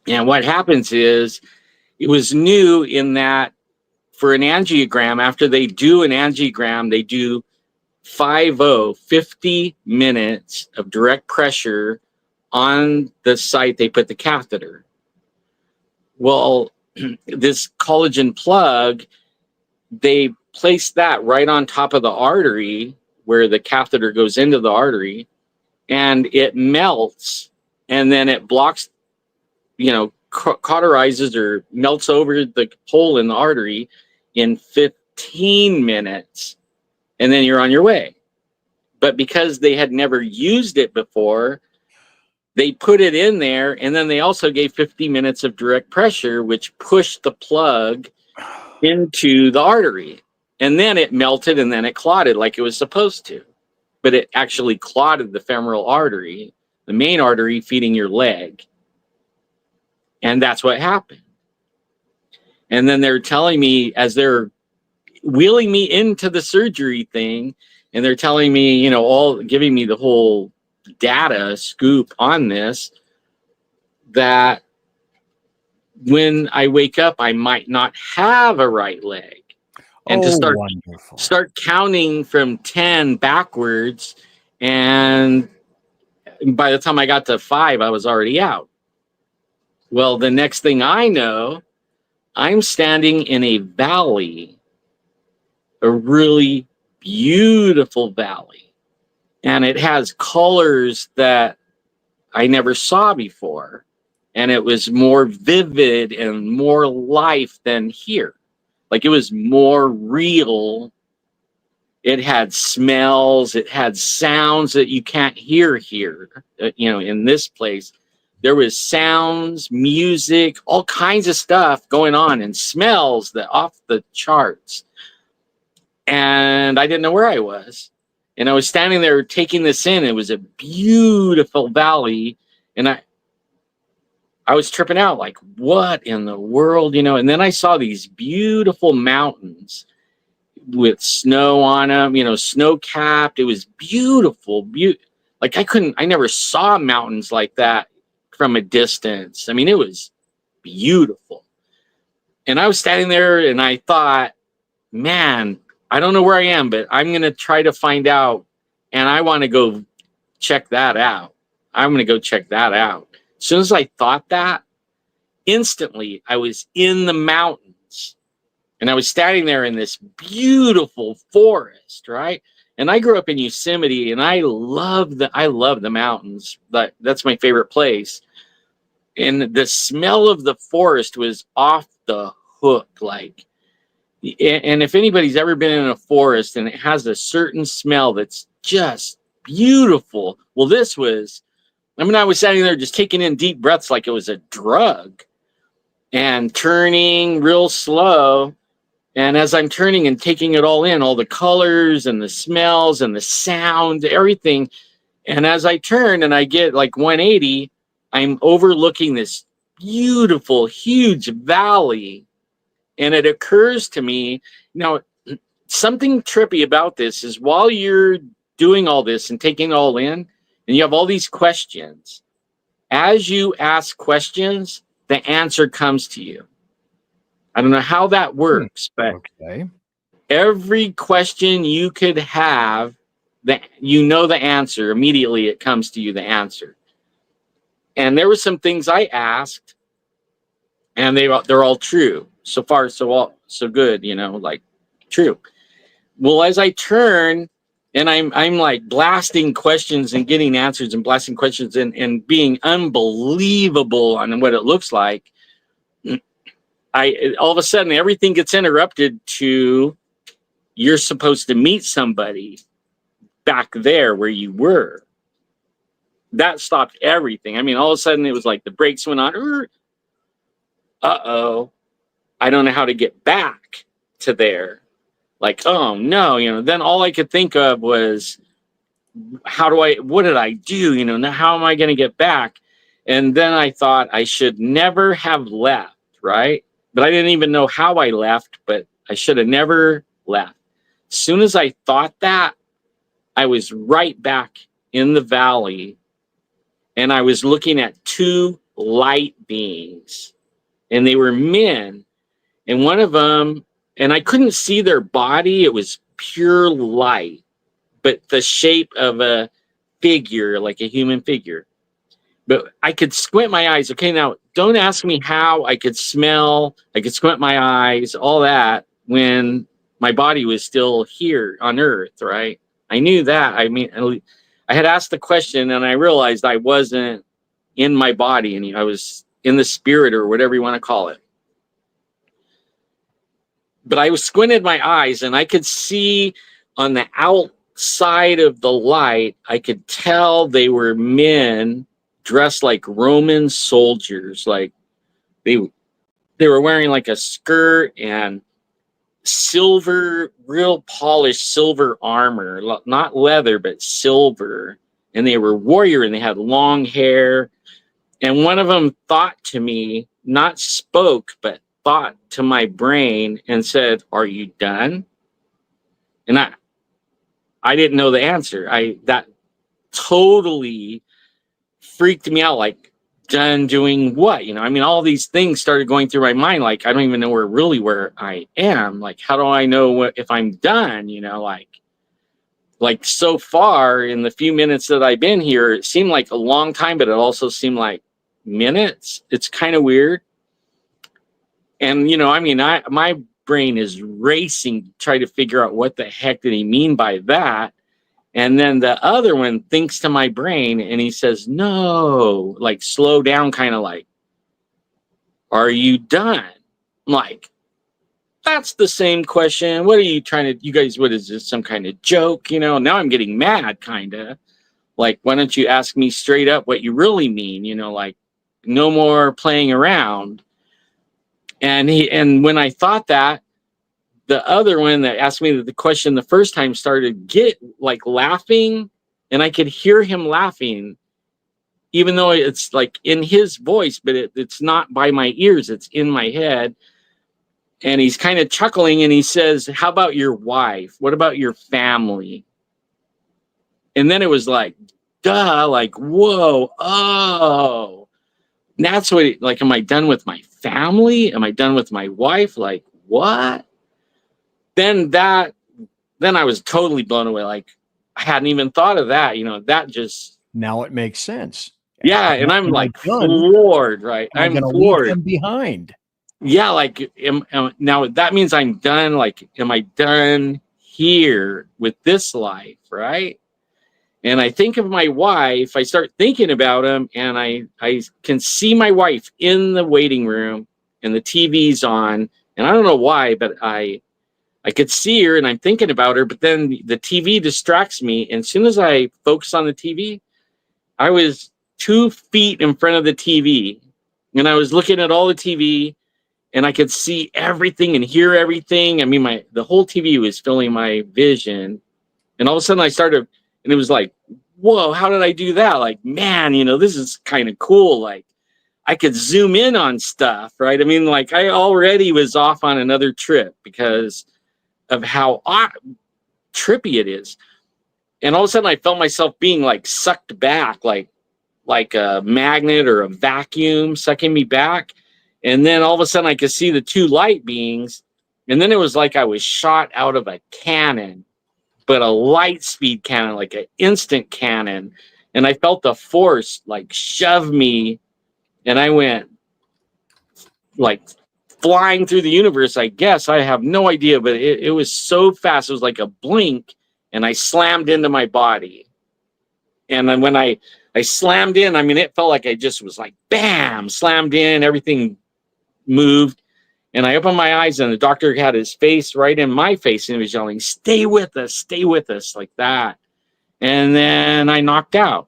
And what happens is it was new in that for an angiogram, after they do an angiogram, they do 50 minutes of direct pressure on the site they put the catheter. Well, this collagen plug, they place that right on top of the artery where the catheter goes into the artery, and it melts, and then it blocks, cauterizes or melts over the hole in the artery in 15 minutes, and then you're on your way. But because they had never used it before, they put it in there, and then they also gave 50 minutes of direct pressure, which pushed the plug into the artery. And then it melted, and then it clotted like it was supposed to. But it actually clotted the femoral artery, the main artery feeding your leg. And that's what happened. And then they're telling me, as they're wheeling me into the surgery thing, and they're telling me, giving me the whole data scoop on this, that when I wake up, I might not have a right leg. And to start counting from 10 backwards, and by the time I got to 5, I was already out. Well, the next thing I know, I'm standing in a valley, a really beautiful valley. And it has colors that I never saw before. And it was more vivid and more life than here. Like, it was more real. It had smells, it had sounds that you can't hear here, in this place. There was sounds, music, all kinds of stuff going on, and smells that off the charts. And I didn't know where I was. And I was standing there taking this in. It was a beautiful valley. And I was tripping out, like, what in the world, And then I saw these beautiful mountains with snow on them, snow-capped. It was beautiful. Like, I never saw mountains like that from a distance. I mean, it was beautiful. And I was standing there and I thought, man, I don't know where I am, but I'm going to try to find out. And I want to go check that out. I'm going to go check that out. As soon as I thought that, instantly I was in the mountains. And I was standing there in this beautiful forest, right? And I grew up in Yosemite, and I love the mountains. That's my favorite place. And the smell of the forest was off the hook, like. And if anybody's ever been in a forest and it has a certain smell that's just beautiful, well, this was. I was standing there just taking in deep breaths like it was a drug, and turning real slow. And as I'm turning and taking it all in, all the colors and the smells and the sound, everything. And as I turn and I get like 180, I'm overlooking this beautiful, huge valley. And it occurs to me, something trippy about this is while you're doing all this and taking it all in, and you have all these questions, as you ask questions, the answer comes to you. I don't know how that works, but every question you could have, the answer. Immediately it comes to you, the answer. And there were some things I asked, and they're all true. So far, so good, like true. Well, as I turn and I'm like blasting questions and getting answers and blasting questions and being unbelievable on what it looks like, all of a sudden everything gets interrupted to, you're supposed to meet somebody back there where you were. That stopped everything. All of a sudden it was like the brakes went on. Uh-oh. I don't know how to get back to there. Like, oh no, then all I could think of was, what did I do? Now how am I going to get back? And then I thought I should never have left, right? But I didn't even know how I left, but I should have never left. As soon as I thought that, I was right back in the valley, and I was looking at two light beings, and they were men, and one of them, and I couldn't see their body. It was pure light, but the shape of a figure, like a human figure. But I could squint my eyes. Okay, now don't ask me how I could smell. I could squint my eyes, all that, when my body was still here on Earth, right? I knew that. I had asked the question, and I realized I wasn't in my body, and I was in the spirit, or whatever you want to call it. But I was squinted my eyes, and I could see on the outside of the light, I could tell they were men dressed like Roman soldiers. Like they were wearing like a skirt and silver, real polished silver armor, not leather, but silver. And they were warrior, and they had long hair. And one of them thought to me, not spoke, but thought to my brain and said, "Are you done?" And I didn't know the answer. That totally freaked me out. Like, done doing what? All these things started going through my mind. Like, I don't even know where I am. Like, how do I know if I'm done? Like so far in the few minutes that I've been here, it seemed like a long time, but it also seemed like minutes. It's kind of weird. And, my brain is racing to try to figure out what the heck did he mean by that. And then the other one thinks to my brain and he says, no, like slow down, kind of like, are you done? I'm like, that's the same question. What are you trying to, you guys, what is this, some kind of joke? Now I'm getting mad, kind of. Like, why don't you ask me straight up what you really mean? Like, no more playing around. And when I thought that, the other one that asked me the question the first time started laughing, and I could hear him laughing, even though it's like in his voice, but it's not by my ears, it's in my head. And he's kind of chuckling and he says, how about your wife? What about your family? And then it was like, duh, like, whoa, oh. And that's what, like, am I done with my family? Am I done with my wife? Like, what? Then I was totally blown away. Like, I hadn't even thought of that. That just. Now it makes sense. Yeah. And I'm like floored, right? I'm floored. Leave them behind. Yeah. Like, now that means I'm done. Like, am I done here with this life? Right. And I think of my wife, I start thinking about him, and I can see my wife in the waiting room and the TV's on. And I don't know why, but I could see her and I'm thinking about her, but then the TV distracts me. And as soon as I focus on the TV, I was 2 feet in front of the TV, and I was looking at all the TV, and I could see everything and hear everything. I mean, the whole TV was filling my vision. And all of a sudden I started, and it was like, whoa, how did I do that? Like, man, this is kind of cool. Like, I could zoom in on stuff, right? I mean, like, I already was off on another trip because of how trippy it is. And all of a sudden I felt myself being like sucked back, like a magnet or a vacuum sucking me back. And then all of a sudden I could see the 2 light beings. And then it was like I was shot out of a cannon, but a light speed cannon, like an instant cannon. And I felt the force like shove me, and I went like flying through the universe, I guess. I have no idea, but it was so fast. It was like a blink, and I slammed into my body. And then when I slammed in, I mean, it felt like I just was like, bam, slammed in, everything moved. And I opened my eyes, and the doctor had his face right in my face, and he was yelling, stay with us, like that. And then I knocked out.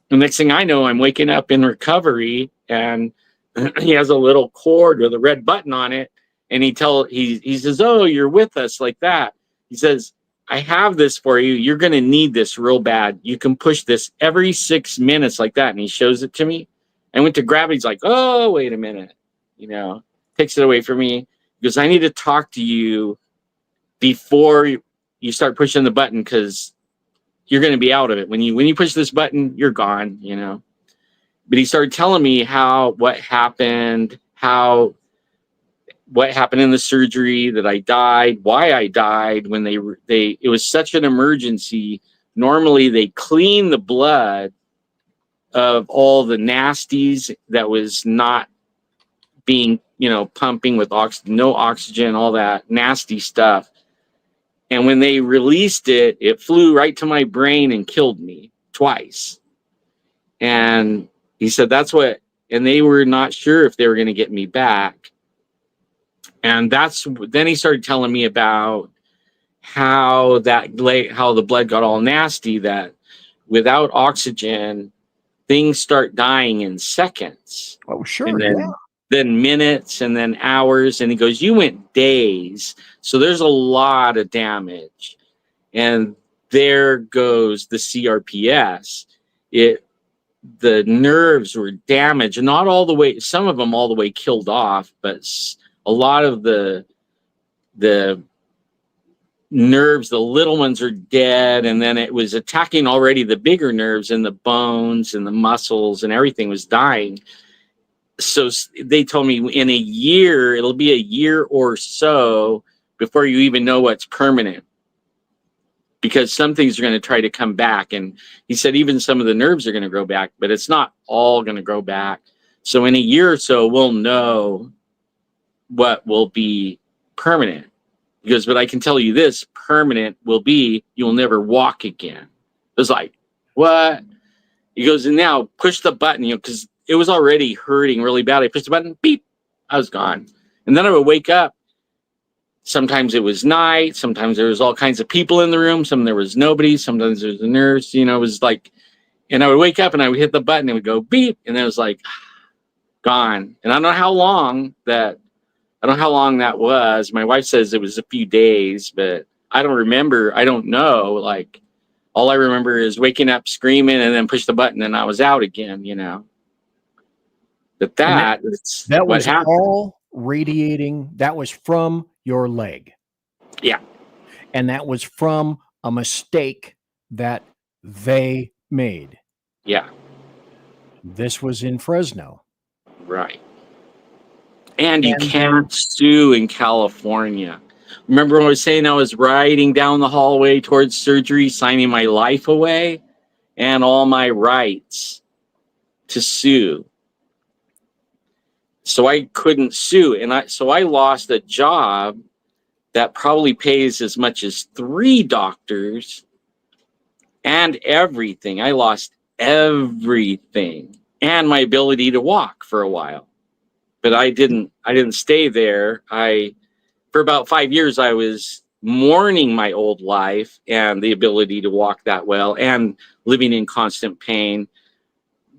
The next thing I know, I'm waking up in recovery, and he has a little cord with a red button on it. And he says, oh, you're with us, like that. He says, I have this for you. You're going to need this real bad. You can push this every 6 minutes, like that. And he shows it to me. I went to grab it. He's like, oh, wait a minute. Takes it away from me. Because I need to talk to you before you start pushing the button, because you're going to be out of it. When you push this button, you're gone, But he started telling me what happened in the surgery, that I died, why I died, when it was such an emergency. Normally they clean the blood of all the nasties that was not being, pumping with no oxygen, all that nasty stuff. And when they released it, it flew right to my brain and killed me twice. And he said, and they were not sure if they were going to get me back. And then he started telling me about how the blood got all nasty, that without oxygen, things start dying in seconds. Oh, sure. And then minutes, and then hours. And he goes, you went days. So there's a lot of damage. And there goes the CRPS. The nerves were damaged, not all the way, some of them all the way killed off, but a lot of the nerves, the little ones are dead. And then it was attacking already the bigger nerves, and the bones and the muscles, and everything was dying. So they told me in a year, it'll be a year or so before you even know what's permanent, because some things are going to try to come back. And he said even some of the nerves are going to grow back, but it's not all going to grow back. So in a year or so, we'll know what will be permanent. He goes, but I can tell you this, permanent will be you'll never walk again. It was like, what? He goes, and now push the button, because it was already hurting really bad. I pushed the button, beep, I was gone. And then I would wake up. Sometimes it was night. Sometimes there was all kinds of people in the room. Some there was nobody. Sometimes there was a nurse. It was like, and I would wake up and I would hit the button. It would go beep, and then it was like gone. And I don't know how long that was. My wife says it was a few days, but I don't remember. I don't know. Like, all I remember is waking up, screaming, and then push the button, and I was out again. But that was all radiating. That was from your leg. Yeah. And that was from a mistake that they made. Yeah. This was in Fresno. Right. And you can't sue in California. Remember when I was saying I was riding down the hallway towards surgery, signing my life away and all my rights to sue. So I couldn't sue. And I lost a job that probably pays as much as 3 doctors and everything. I lost everything and my ability to walk for a while. But I didn't stay there. For about 5 years, I was mourning my old life and the ability to walk that well and living in constant pain.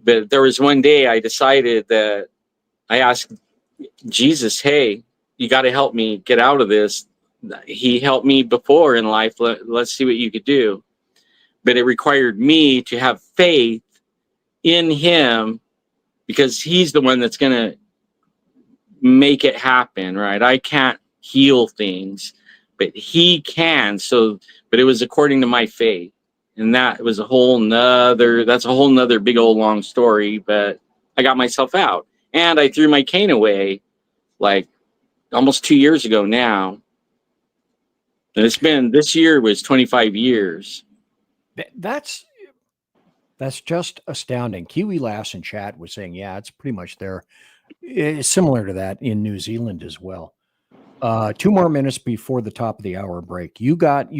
But there was one day I decided that I asked Jesus, hey, you got to help me get out of this. He helped me before in life. Let's see what you could do. But it required me to have faith in him because he's the one that's going to make it happen, right? I can't heal things, but he can. But it was according to my faith. And that was that's a whole nother big old long story, but I got myself out and I threw my cane away like almost 2 years ago now. And this year was 25 years. That's just astounding. Kiwi Laughs in chat was saying, yeah, it's pretty much there. It's similar to that in New Zealand as well. 2 more minutes before the top of the hour break. You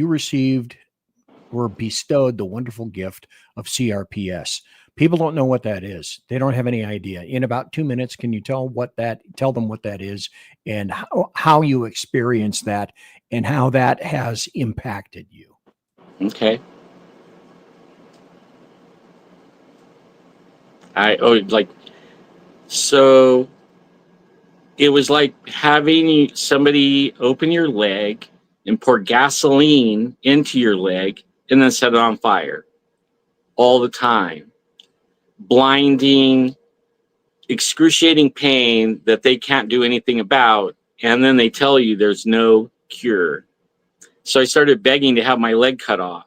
received or bestowed the wonderful gift of CRPS. People don't know what that is. They don't have any idea. In about 2 minutes, can you tell them what that is and how you experience that and how that has impacted you? Okay. So it was like having somebody open your leg and pour gasoline into your leg and then set it on fire all the time. Blinding, excruciating pain that they can't do anything about. And then they tell you there's no cure. So I started begging to have my leg cut off.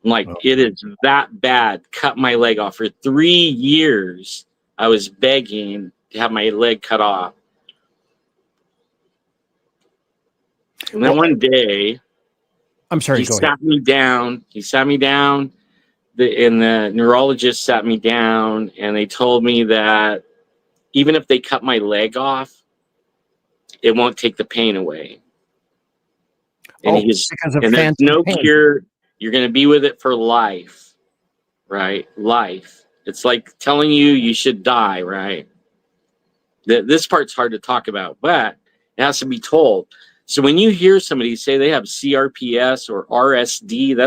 I'm like, It is that bad. Cut my leg off. For 3 years, I was begging to have my leg cut off. And then one day, I'm sorry, he sat me down. The neurologist sat me down, and they told me that even if they cut my leg off, it won't take the pain away. And there's no cure. You're going to be with it for life, right? Life. It's like telling you should die, right? This part's hard to talk about, but it has to be told. So when you hear somebody say they have CRPS or RSD,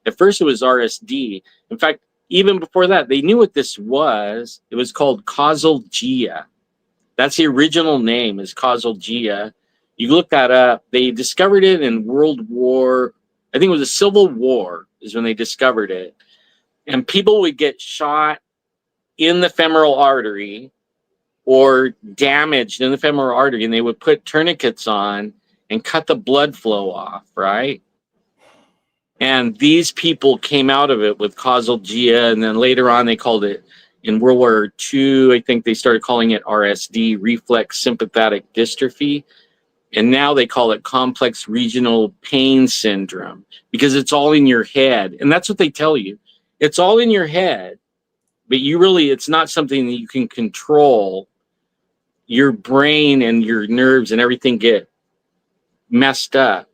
at first it was RSD. In fact, even before that, they knew what this was. It was called causalgia. That's the original name, is causalgia. You look that up. They discovered it in World War, I think it was a Civil War is when they discovered it. And people would get shot in the femoral artery or damaged in the femoral artery, and they would put tourniquets on and cut the blood flow off, right? And these people came out of it with causalgia, and then later on they called it, in World War II, I think they started calling it RSD, reflex sympathetic dystrophy. And now they call it complex regional pain syndrome because it's all in your head. And that's what they tell you. It's all in your head. but it's not something that you can control. Your brain and your nerves and everything get messed up,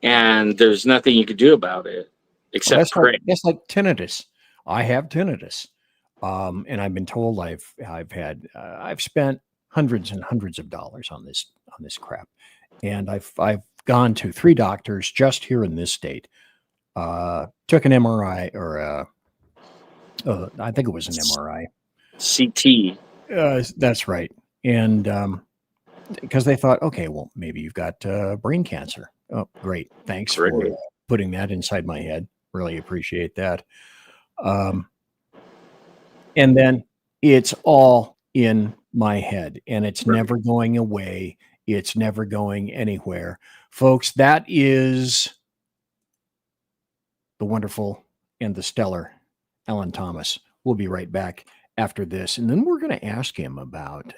and there's nothing you can do about it except pray. That's like tinnitus. I have tinnitus, and I've been told I've spent hundreds and hundreds of dollars on this crap, and I've gone to 3 doctors just here in this state. Took an MRI, or I think it was an MRI, CT. That's right. And because they thought, okay, well, maybe you've got brain cancer. Oh, great. Thanks for putting that inside my head. Really appreciate that. And then it's all in my head, and it's never going away. It's never going anywhere. Folks, that is the wonderful and the stellar Alan Thomas. We'll be right back after this, and then we're going to ask him about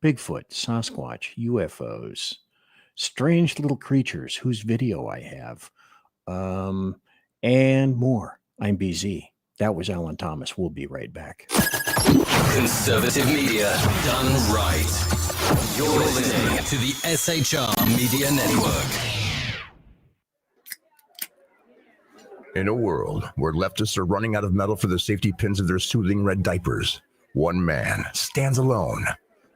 Bigfoot, Sasquatch, UFOs, strange little creatures whose video I have, and more. I'm BZ. That was Alan Thomas. We'll be right back. Conservative media done right. You're listening to the SHR Media Network. In a world where leftists are running out of metal for the safety pins of their soothing red diapers, one man stands alone,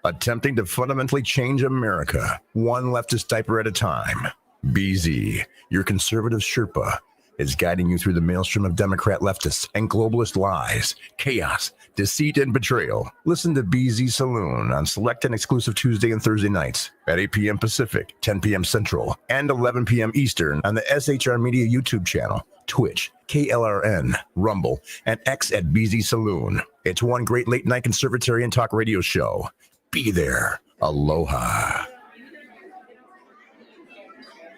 attempting to fundamentally change America, one leftist diaper at a time. BZ, your conservative Sherpa, is guiding you through the maelstrom of Democrat leftists and globalist lies, chaos, deceit, and betrayal. Listen to BZ Saloon on select and exclusive Tuesday and Thursday nights at 8 p.m. Pacific, 10 p.m. Central, and 11 p.m. Eastern on the SHR Media YouTube channel, Twitch, KLRN, Rumble, and X at BZ Saloon. It's one great late-night conservatarian talk radio show. Be there. Aloha.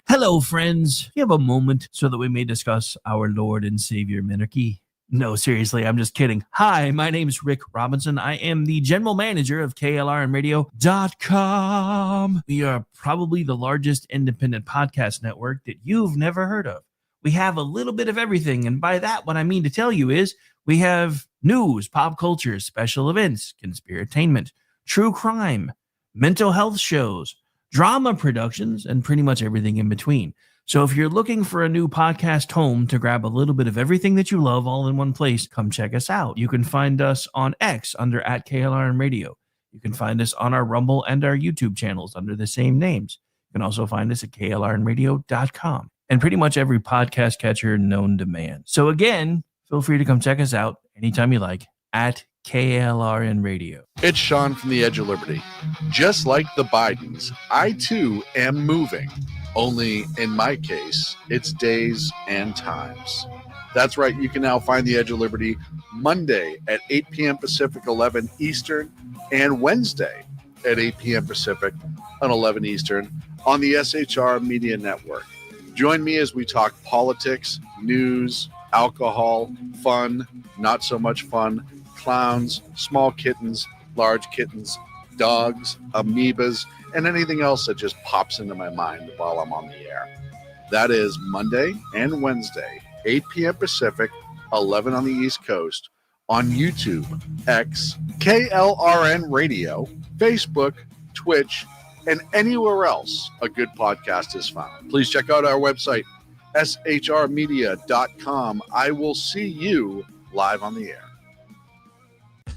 Hello, friends. Do you have a moment so that we may discuss our Lord and Savior Minarchy? No, seriously, I'm just kidding. Hi, my name's Rick Robinson. I am the general manager of KLRNradio.com. We are probably the largest independent podcast network that you've never heard of. We have a little bit of everything, and by that, what I mean to tell you is we have news, pop culture, special events, conspiratainment, true crime, mental health shows, drama productions, and pretty much everything in between. So if you're looking for a new podcast home to grab a little bit of everything that you love all in one place, come check us out. You can find us on X under @KLRNradio. You can find us on our Rumble and our YouTube channels under the same names. You can also find us at KLRNradio.com and pretty much every podcast catcher known to man. So again, feel free to come check us out anytime you like at KLRN Radio. It's Sean from the Edge of Liberty. Just like the Bidens, I too am moving. Only in my case, it's days and times. That's right, you can now find the Edge of Liberty Monday at 8 p.m. Pacific, 11 Eastern, and Wednesday at 8 p.m. Pacific on 11 Eastern on the SHR Media Network. Join me as we talk politics, news, alcohol, fun, not so much fun, clowns, small kittens, large kittens, dogs, amoebas, and anything else that just pops into my mind while I'm on the air. That is Monday and Wednesday, 8 p.m. Pacific, 11 on the East Coast, on YouTube, X, KLRN Radio, Facebook, Twitch, and anywhere else a good podcast is found. Please check out our website, shrmedia.com. I will see you live on the air.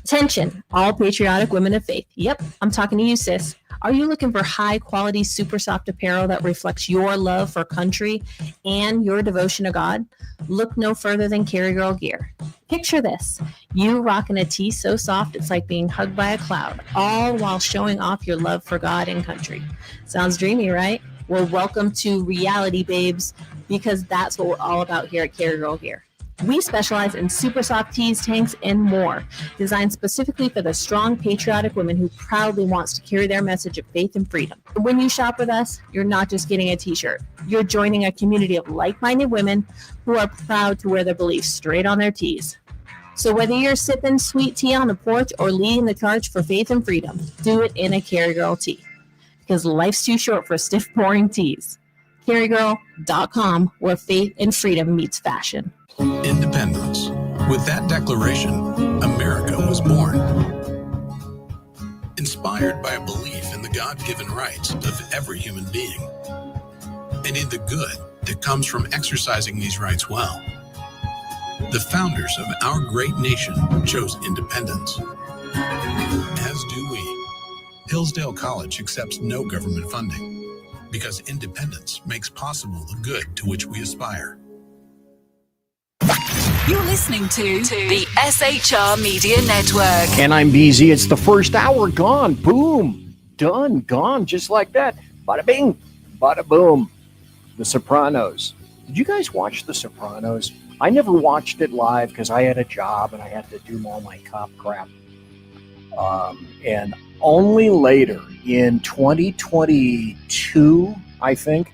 Attention, all patriotic women of faith. Yep, I'm talking to you, sis. Are you looking for high-quality, super soft apparel that reflects your love for country and your devotion to God? Look no further than Carry Girl Gear. Picture this. You rocking a tee so soft it's like being hugged by a cloud, all while showing off your love for God and country. Sounds dreamy, right? Well, welcome to reality, babes, because that's what we're all about here at Carry Girl Gear. We specialize in super soft tees, tanks, and more, designed specifically for the strong, patriotic woman who proudly wants to carry their message of faith and freedom. When you shop with us, you're not just getting a t-shirt. You're joining a community of like-minded women who are proud to wear their beliefs straight on their tees. So whether you're sipping sweet tea on the porch or leading the charge for faith and freedom, do it in a Carry Girl tee. Because life's too short for stiff, boring tees. CarryGirl.com, where faith and freedom meets fashion. Independence, With that declaration, America was born. Inspired by a belief in the God-given rights of every human being, and in the good that comes from exercising these rights well. The founders of our great nation chose independence. As do we. Hillsdale College accepts no government funding because independence makes possible the good to which we aspire. You're listening to the SHR Media Network. And I'm BZ. It's the first hour gone. Boom. Done. Gone. Just like that. Bada bing. Bada boom. The Sopranos. Did you guys watch The Sopranos? I never watched it live because I had a job and I had to do all my cop crap. And only later in 2022, I think,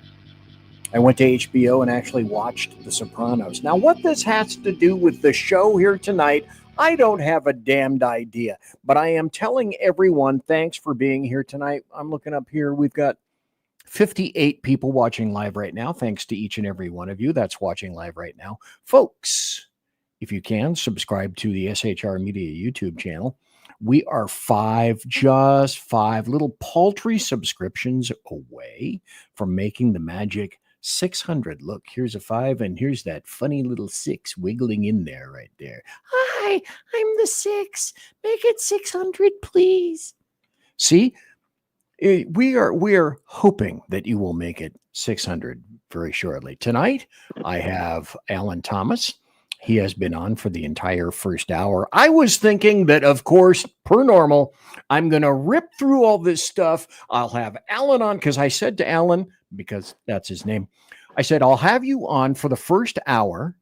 I went to HBO and actually watched The Sopranos. Now, what this has to do with the show here tonight, I don't have a damned idea. But I am telling everyone, thanks for being here tonight. I'm looking up here. We've got 58 people watching live right now. Thanks to each and every one of you that's watching live right now. Folks, if you can, subscribe to the SHR Media YouTube channel. We are just five little paltry subscriptions away from making the magic 600. Look, here's a 5, and here's that funny little 6 wiggling in there right there. Hi, I'm the 6. Make it 600, please. See? We are hoping that you will make it 600 very shortly. Tonight, I have Alan Thomas. He has been on for the entire first hour. I was thinking that, of course, per normal, I'm going to rip through all this stuff. I'll have Alan on because I said to Alan, because that's his name, I said, I'll have you on for the first hour.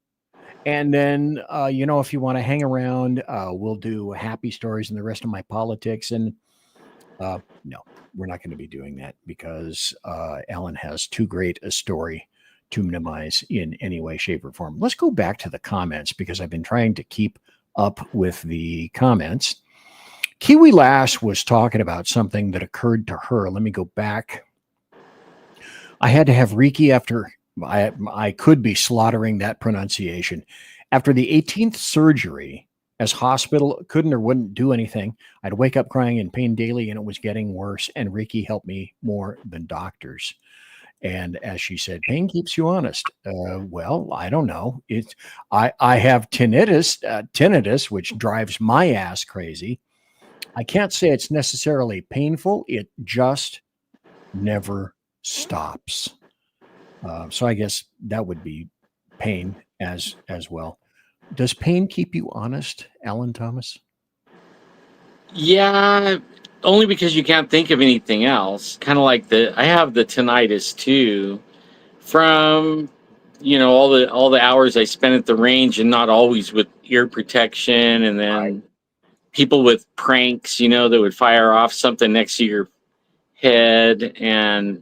And then, if you want to hang around, we'll do happy stories and the rest of my politics. And no, we're not going to be doing that because Alan has too great a story to minimize in any way, shape, or form. Let's go back to the comments because I've been trying to keep up with the comments. Kiwi Lass was talking about something that occurred to her. Let me go back. I had to have Riki after, I could be slaughtering that pronunciation. After the 18th surgery, as hospital couldn't or wouldn't do anything, I'd wake up crying in pain daily and it was getting worse. And Riki helped me more than doctors. And as she said, pain keeps you honest. Well, I don't know. I have tinnitus, which drives my ass crazy. I can't say it's necessarily painful. It just never stops. So I guess that would be pain as well. Does pain keep you honest, Alan Thomas? Yeah, only because you can't think of anything else. Kind of like I have the tinnitus too, from all the hours I spent at the range and not always with ear protection, and then people with pranks, that would fire off something next to your head and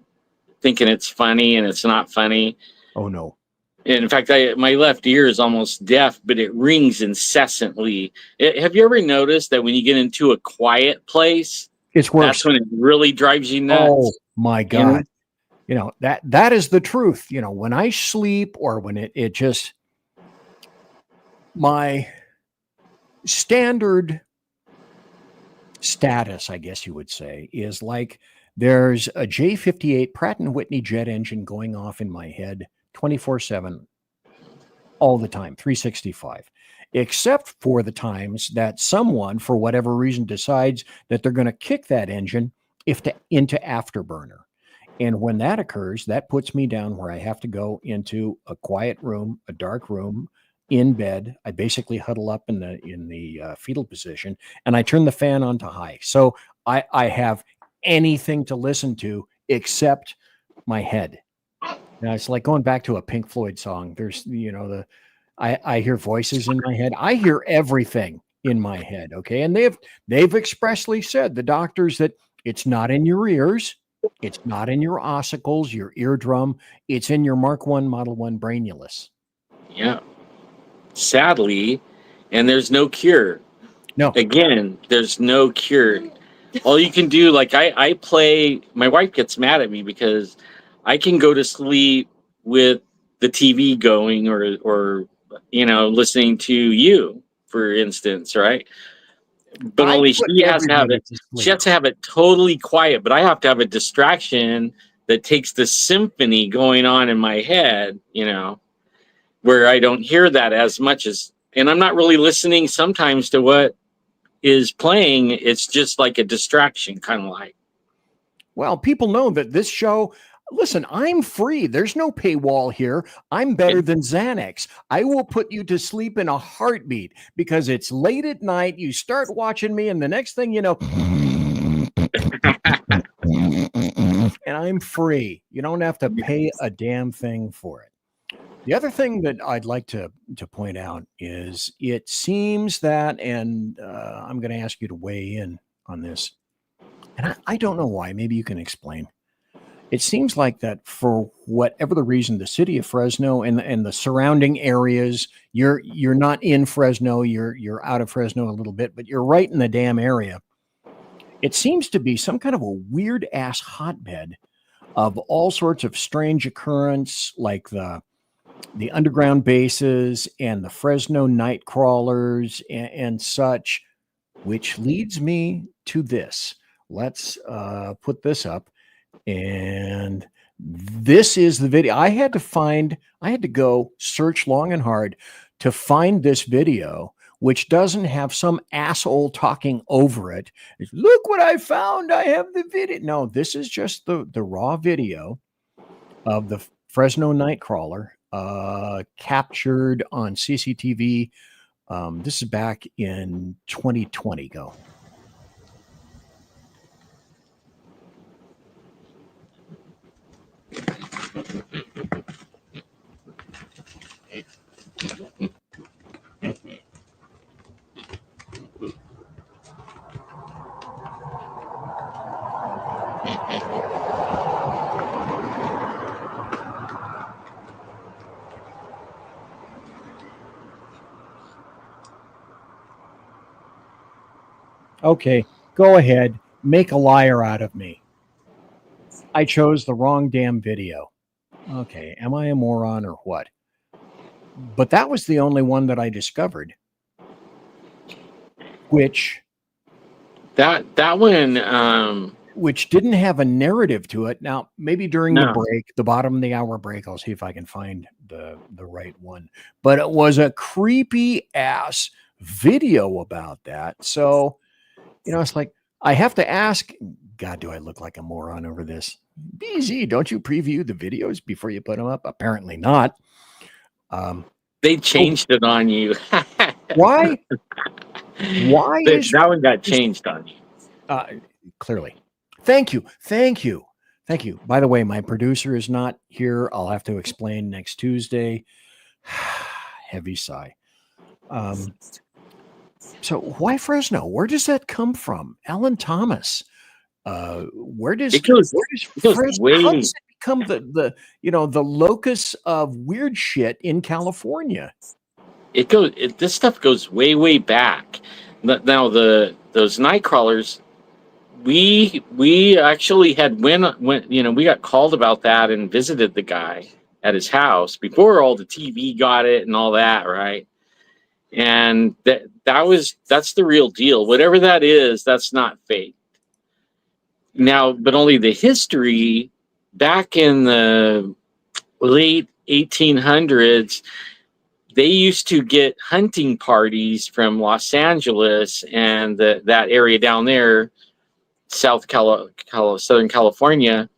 thinking it's funny and it's not funny. Oh no. In fact, my left ear is almost deaf, but it rings incessantly. Have you ever noticed that when you get into a quiet place, it's worse? That's when it really drives you nuts. Oh my God. That is the truth. When I sleep or when it just, my standard status, I guess you would say, is like there's a J58 Pratt & Whitney jet engine going off in my head 24/7 all the time, 365, except for the times that someone, for whatever reason, decides that they're going to kick that engine into afterburner. And when that occurs, that puts me down where I have to go into a quiet room, a dark room, in bed. I basically huddle up in the fetal position, and I turn the fan on to high. So I have anything to listen to except my head. Now it's like going back to a Pink Floyd song. There's, I hear voices in my head. I hear everything in my head. Okay. And they've expressly said, the doctors, that it's not in your ears. It's not in your ossicles, your eardrum. It's in your Mark I Model 1 brainulus. Yeah. Sadly, and there's no cure. No. Again, there's no cure. All you can do, like I play, my wife gets mad at me because I can go to sleep with the TV going or listening to you, for instance, right? But I only put she has to have everybody it. to She sleep. has to have it totally quiet. But I have to have a distraction that takes the symphony going on in my head, where I don't hear that as much and I'm not really listening sometimes to what is playing. It's just like a distraction, kind of like. Well, people know that this show, listen, I'm free. There's no paywall here. I'm better than Xanax. I will put you to sleep in a heartbeat because it's late at night. You start watching me, and the next thing you know, and I'm free. You don't have to pay a damn thing for it. The other thing that I'd like to point out is it seems that, and I'm going to ask you to weigh in on this, and I don't know why. Maybe you can explain. It seems like that for whatever the reason, the city of Fresno and the surrounding areas, you're not in Fresno, you're out of Fresno a little bit, but you're right in the damn area. It seems to be some kind of a weird ass hotbed of all sorts of strange occurrence, like the underground bases and the Fresno night crawlers and such, which leads me to this. Let's put this up. And this is the video. I had to go search long and hard to find this video, which doesn't have some asshole talking over it. It's, look what I found. I have the video. No, this is just the raw video of the Fresno Nightcrawler captured on CCTV. This is back in 2020. Go. Okay, go ahead. Make a liar out of me. I chose the wrong damn video. Okay, am I a moron or what? But that was the only one that I discovered. Which that one which didn't have a narrative to it. Now, maybe during the break, the bottom of the hour break, I'll see if I can find the right one. But it was a creepy ass video about that. So, it's like I have to ask, God, do I look like a moron over this? BZ, don't you preview the videos before you put them up? Apparently not. They changed it on you. Why? Why is that one got changed on you? Clearly. Thank you. By the way, my producer is not here. I'll have to explain next Tuesday. Heavy sigh. So why Fresno? Where does that come from? Alan Thomas. Where does Fresno, how does it become the locus of weird shit in California? This stuff goes way back. Now those night crawlers, we actually had when we got called about that and visited the guy at his house before all the TV got it and all that, right? And that's the real deal. Whatever that is, that's not fake. Now, but only the history back in the late 1800s, they used to get hunting parties from Los Angeles and that area down there, Southern California,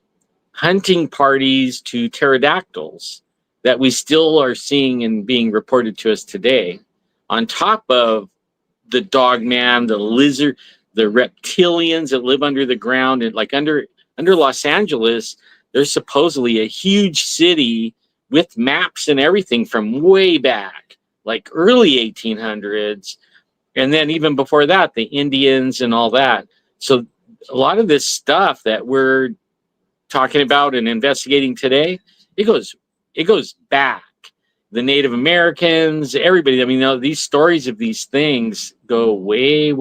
hunting parties to pterodactyls that we still are seeing and being reported to us today. On top of the dogman, the lizard, the reptilians that live under the ground, and like under Los Angeles, there's supposedly a huge city with maps and everything from way back, like early 1800s. And then even before that, the Indians and all that. So a lot of this stuff that we're talking about and investigating today, it goes back. The Native Americans, everybody. I mean, these stories of these things go way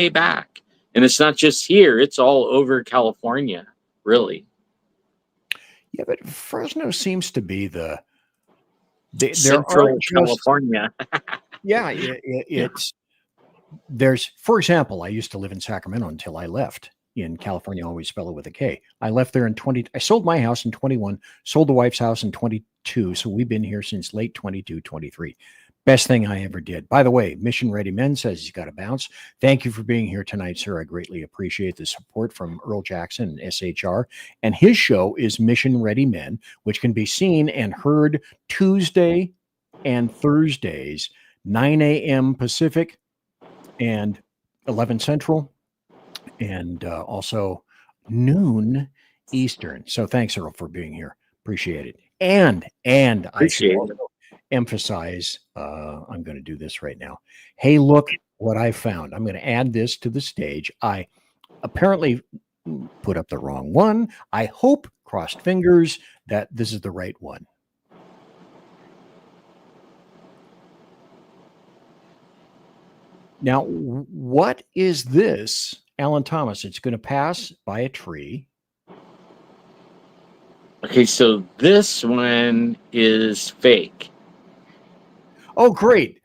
back. And it's not just here. It's all over California, really. Yeah, but Fresno seems to be there Central aren't just California. yeah. It's there's, for example, I used to live in Sacramento until I left. In California, always spell it with a K. I left there in 20. I sold my house in 21, sold the wife's house in 22. So we've been here since late 22, 23. Best thing I ever did. By the way, Mission Ready Men says he's got to bounce. Thank you for being here tonight, sir. I greatly appreciate the support from Earl Jackson and SHR. And his show is Mission Ready Men, which can be seen and heard Tuesday and Thursdays, 9 a.m. Pacific and 11 Central, and also noon Eastern. So thanks, Earl, for being here. Appreciate it. And I should also emphasize, I'm going to do this right now. Hey, look what I found. I'm going to add this to the stage. I apparently put up the wrong one. I hope, crossed fingers, that this is the right one. Now, what is this, Alan Thomas? It's going to pass by a tree. Okay, so this one is fake. Oh, great.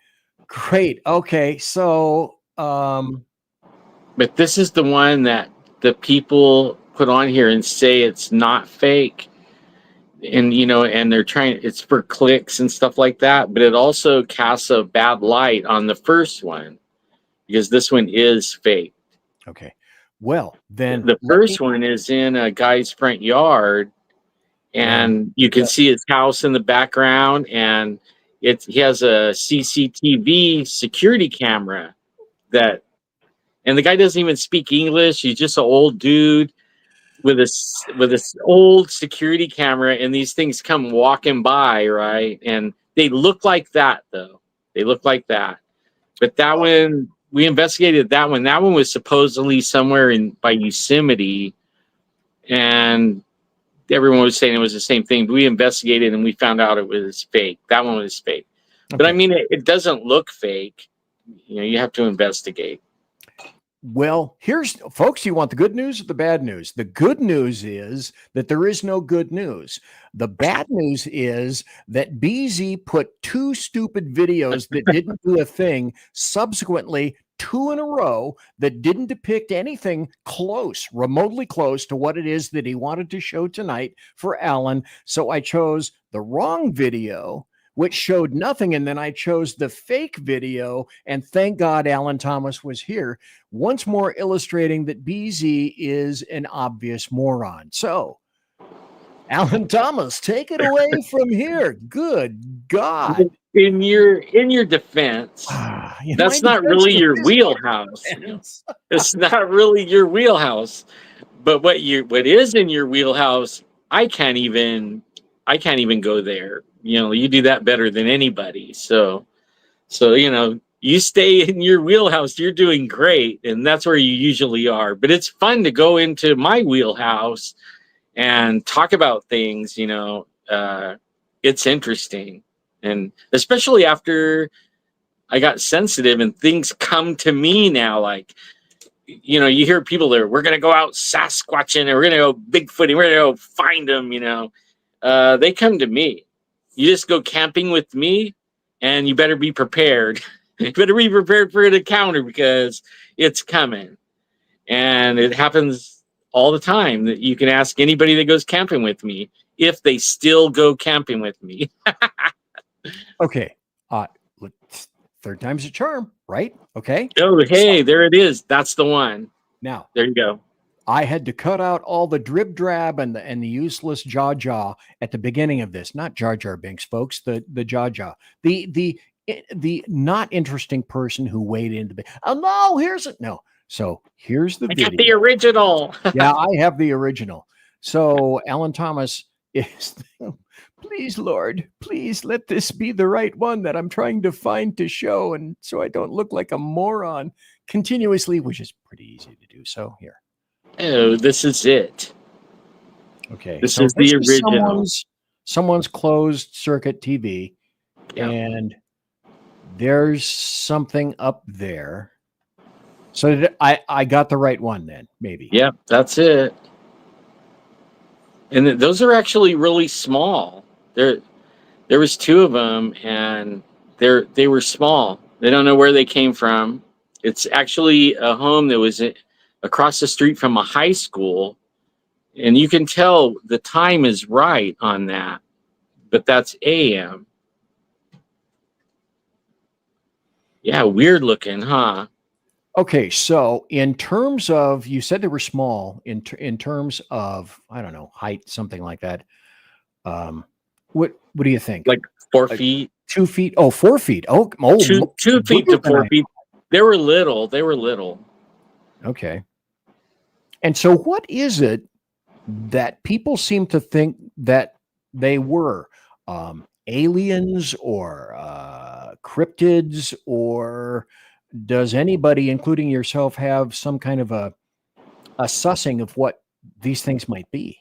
Great. Okay, so but this is the one that the people put on here and say it's not fake. And and they're trying, it's for clicks and stuff like that, but it also casts a bad light on the first one because this one is fake. Okay. Well, then the first one is in a guy's front yard, and you can see his house in the background, and he has a CCTV security camera and the guy doesn't even speak English. He's just an old dude with this old security camera, and these things come walking by, right? And they look like that, though. They look like that. But that one, we investigated that one. That one was supposedly somewhere by Yosemite, and everyone was saying it was the same thing. But we investigated and we found out it was fake. That one was fake. Okay. But I mean, it doesn't look fake. You have to investigate. Well, folks, you want the good news or the bad news? The good news is that there is no good news. The bad news is that BZ put 2 stupid videos that didn't do a thing, subsequently 2 in a row that didn't depict anything remotely close to what it is that he wanted to show tonight for Alan. So I chose the wrong video, which showed nothing, and then I chose the fake video, and thank God Alan Thomas was here, once more illustrating that BZ is an obvious moron. So, Alan Thomas, take it away from here. Good God. In your defense, that's not really your wheelhouse. It's not really your wheelhouse. But what is in your wheelhouse, I can't even go there. You do that better than anybody. So you stay in your wheelhouse, you're doing great, and that's where you usually are. But it's fun to go into my wheelhouse and talk about things. It's interesting, and especially after I got sensitive and things come to me now, like you hear people there, we're gonna go out Sasquatching, and we're gonna go Bigfooting, we're gonna go find them. They come to me. You just go camping with me, and you better be prepared. You better be prepared for an encounter because it's coming. And it happens all the time. That you can ask anybody that goes camping with me if they still go camping with me. Okay. Third time's a charm, right? Okay. Oh, hey, there it is. That's the one. Now, there you go. I had to cut out all the drib drab and the useless jaw at the beginning of this. Not Jar Jar Binks, folks. The jaw. The not interesting person who weighed into the. Oh no! Here's it. No. So here's the video. I got the original. Yeah, I have the original. So Alan Thomas is. Please, Lord, please let this be the right one that I'm trying to find to show, and so I don't look like a moron continuously, which is pretty easy to do. So here. Oh, this is it. Okay. This is the original. Someone's closed circuit TV, and there's something up there. So I got the right one then, maybe. Yep, that's it. And those are actually really small. There was two of them, and they were small. They don't know where they came from. It's actually a home that was across the street from a high school, and you can tell the time is right on that, but that's AM. Yeah, weird looking, huh? Okay, so in terms of, you said they were small. In terms of, I don't know, height, something like that. What do you think? Like 4 feet, 2 feet? Oh, 4 feet. Oh, 2 feet to 4 feet. They were little. Okay. And so, what is it that people seem to think that they were? Aliens or cryptids, or does anybody, including yourself, have some kind of a sussing of what these things might be?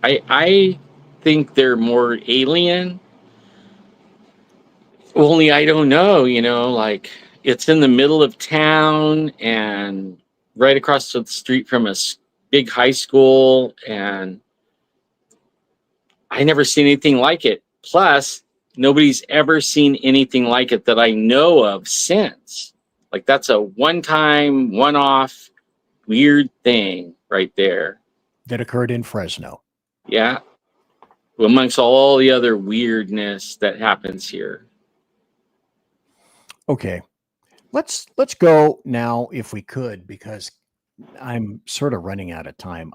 I think they're more alien. Only I don't know, like it's in the middle of town and right across the street from a big high school, and I never seen anything like it. Plus, nobody's ever seen anything like it that I know of since. Like, that's a one-time, one-off weird thing right there. That occurred in Fresno. Yeah. Amongst all the other weirdness that happens here. Okay. Let's go now, if we could, because I'm sort of running out of time.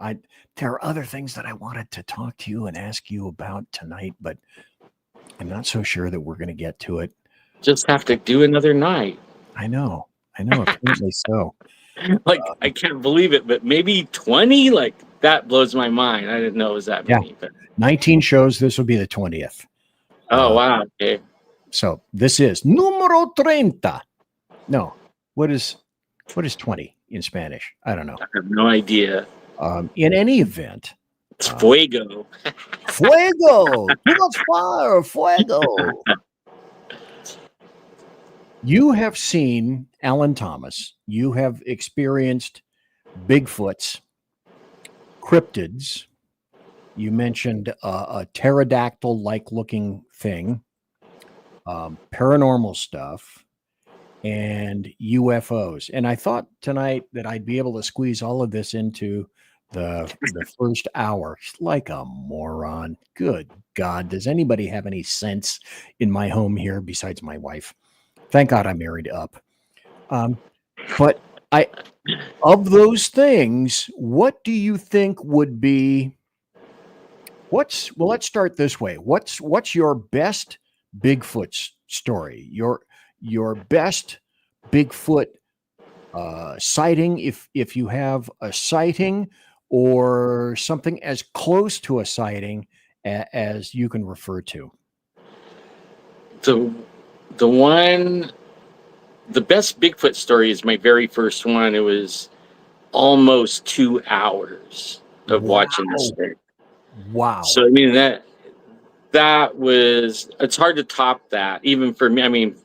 There are other things that I wanted to talk to you and ask you about tonight, but I'm not so sure that we're going to get to it. Just have to do another night. I know, apparently so. Like, I can't believe it, but maybe 20? Like, that blows my mind. I didn't know it was that many. But 19 shows. This will be the 20th. Oh, wow. Okay. So this is numero 30. No, what is 20 in Spanish? I don't know. I have no idea. In any event, it's fuego. Fuego! Too much fire! Fuego! You have seen Alan Thomas. You have experienced Bigfoots, cryptids. You mentioned a pterodactyl-like looking thing, paranormal stuff, and UFOs. And I thought tonight that I'd be able to squeeze all of this into the first hour. Like a moron. Good God. Does anybody have any sense in my home here besides my wife? Thank God I married up. But of those things, what do you think would be, let's start this way. What's your best Bigfoot story? Your best Bigfoot sighting, if you have a sighting, or something as close to a sighting as you can refer to. The best Bigfoot story is my very first one. It was almost 2 hours of watching this thing. Wow. So, I mean, that was, it's hard to top that, even for me. I mean,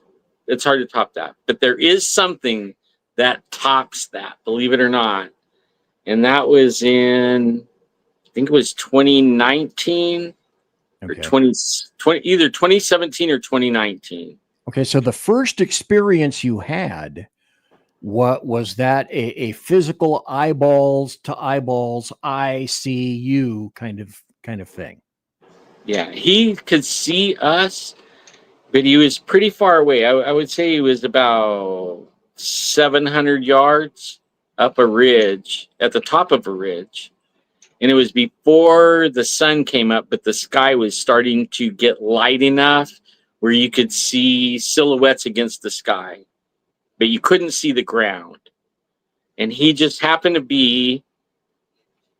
it's hard to top that. But there is something that tops that, believe it or not. And that was in, I think it was 2019 or either 2017 or 2019. Okay, so the first experience you had, what was that? A physical eyeballs to eyeballs, I see you kind of thing. Yeah, he could see us, but he was pretty far away. I would say he was about 700 yards up a ridge, at the top of a ridge. And it was before the sun came up, but the sky was starting to get light enough where you could see silhouettes against the sky, but you couldn't see the ground. And he just happened to be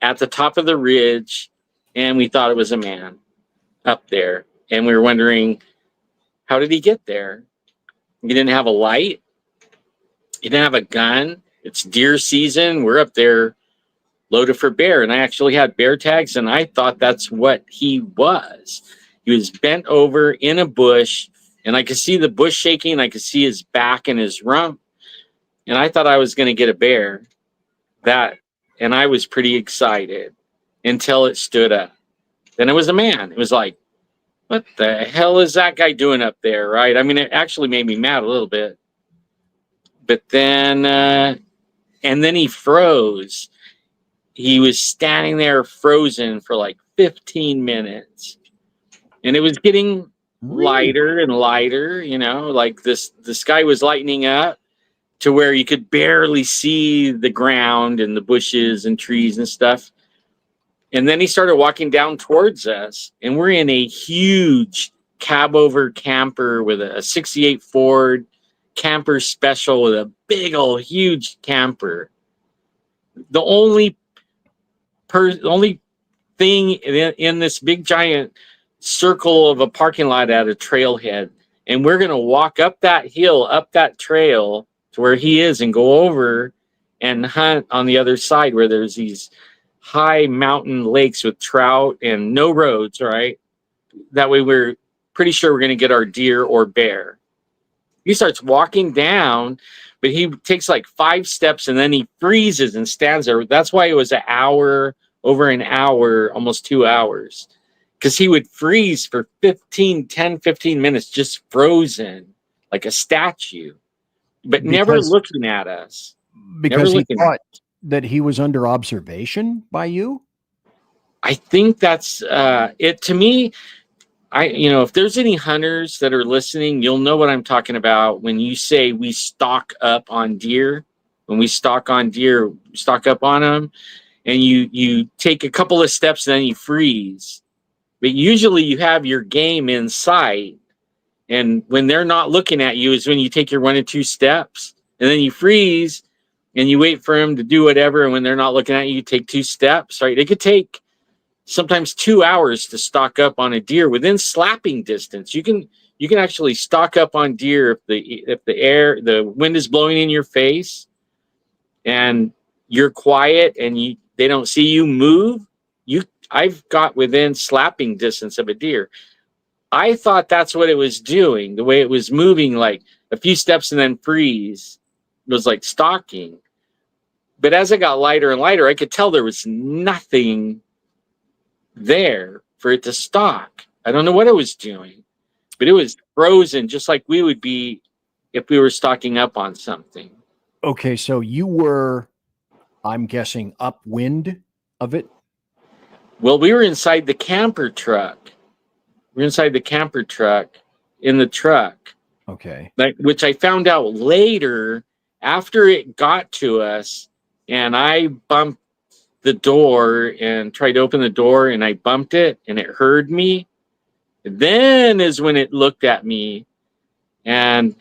at the top of the ridge, and we thought it was a man up there. And we were wondering, how did he get there? He didn't have a light. He didn't have a gun. It's deer season. We're up there loaded for bear. And I actually had bear tags, and I thought that's what he was. He was bent over in a bush, and I could see the bush shaking. I could see his back and his rump. And I thought I was going to get a bear. And I was pretty excited until it stood up. Then it was a man. It was like what the hell is that guy doing up there, right? I mean, it actually made me mad a little bit. But then, and then he froze. He was standing there frozen for like 15 minutes. And it was getting lighter and lighter, you know, like the sky was lightening up to where you could barely see the ground and the bushes and trees and stuff. And then he started walking down towards us, and we're in a huge cab over camper with a 68 Ford camper special with a big old huge camper. The only thing in this big giant circle of a parking lot at a trailhead, and we're going to walk up that hill, up that trail to where he is, and go over and hunt on the other side where there's these high mountain lakes with trout and no roads, right? That way we're pretty sure we're going to get our deer or bear. He starts walking down, but he takes like 5 steps and then he freezes and stands there. That's why it was over an hour, almost 2 hours. Because he would freeze for 10, 15 minutes, just frozen like a statue, but never looking at us. Because he thought that he was under observation by you? I think that's it. To me, if there's any hunters that are listening, you'll know what I'm talking about when you say we stock up on deer. When we stock on deer, stock up on them, and you take a couple of steps and then you freeze. But usually you have your game in sight, and when they're not looking at you is when you take your 1 or 2 steps, and then you freeze and you wait for them to do whatever, and when they're not looking at you, you take 2 steps, right? It could take sometimes 2 hours to stock up on a deer within slapping distance. You can actually stock up on deer if the wind is blowing in your face and you're quiet and they don't see you move. I've got within slapping distance of a deer. I thought that's what it was doing. The way it was moving, like a few steps and then freeze, was like stalking. But as it got lighter and lighter, I could tell there was nothing there for it to stalk. I don't know what it was doing, but it was frozen just like we would be if we were stalking up on something. Okay, so you were, I'm guessing, upwind of it? Well, we were inside the camper truck. We're inside the camper truck, in the truck. Okay. Which I found out later after it got to us, and I bumped the door and tried to open the door, and I bumped it, and it heard me. Then is when it looked at me, and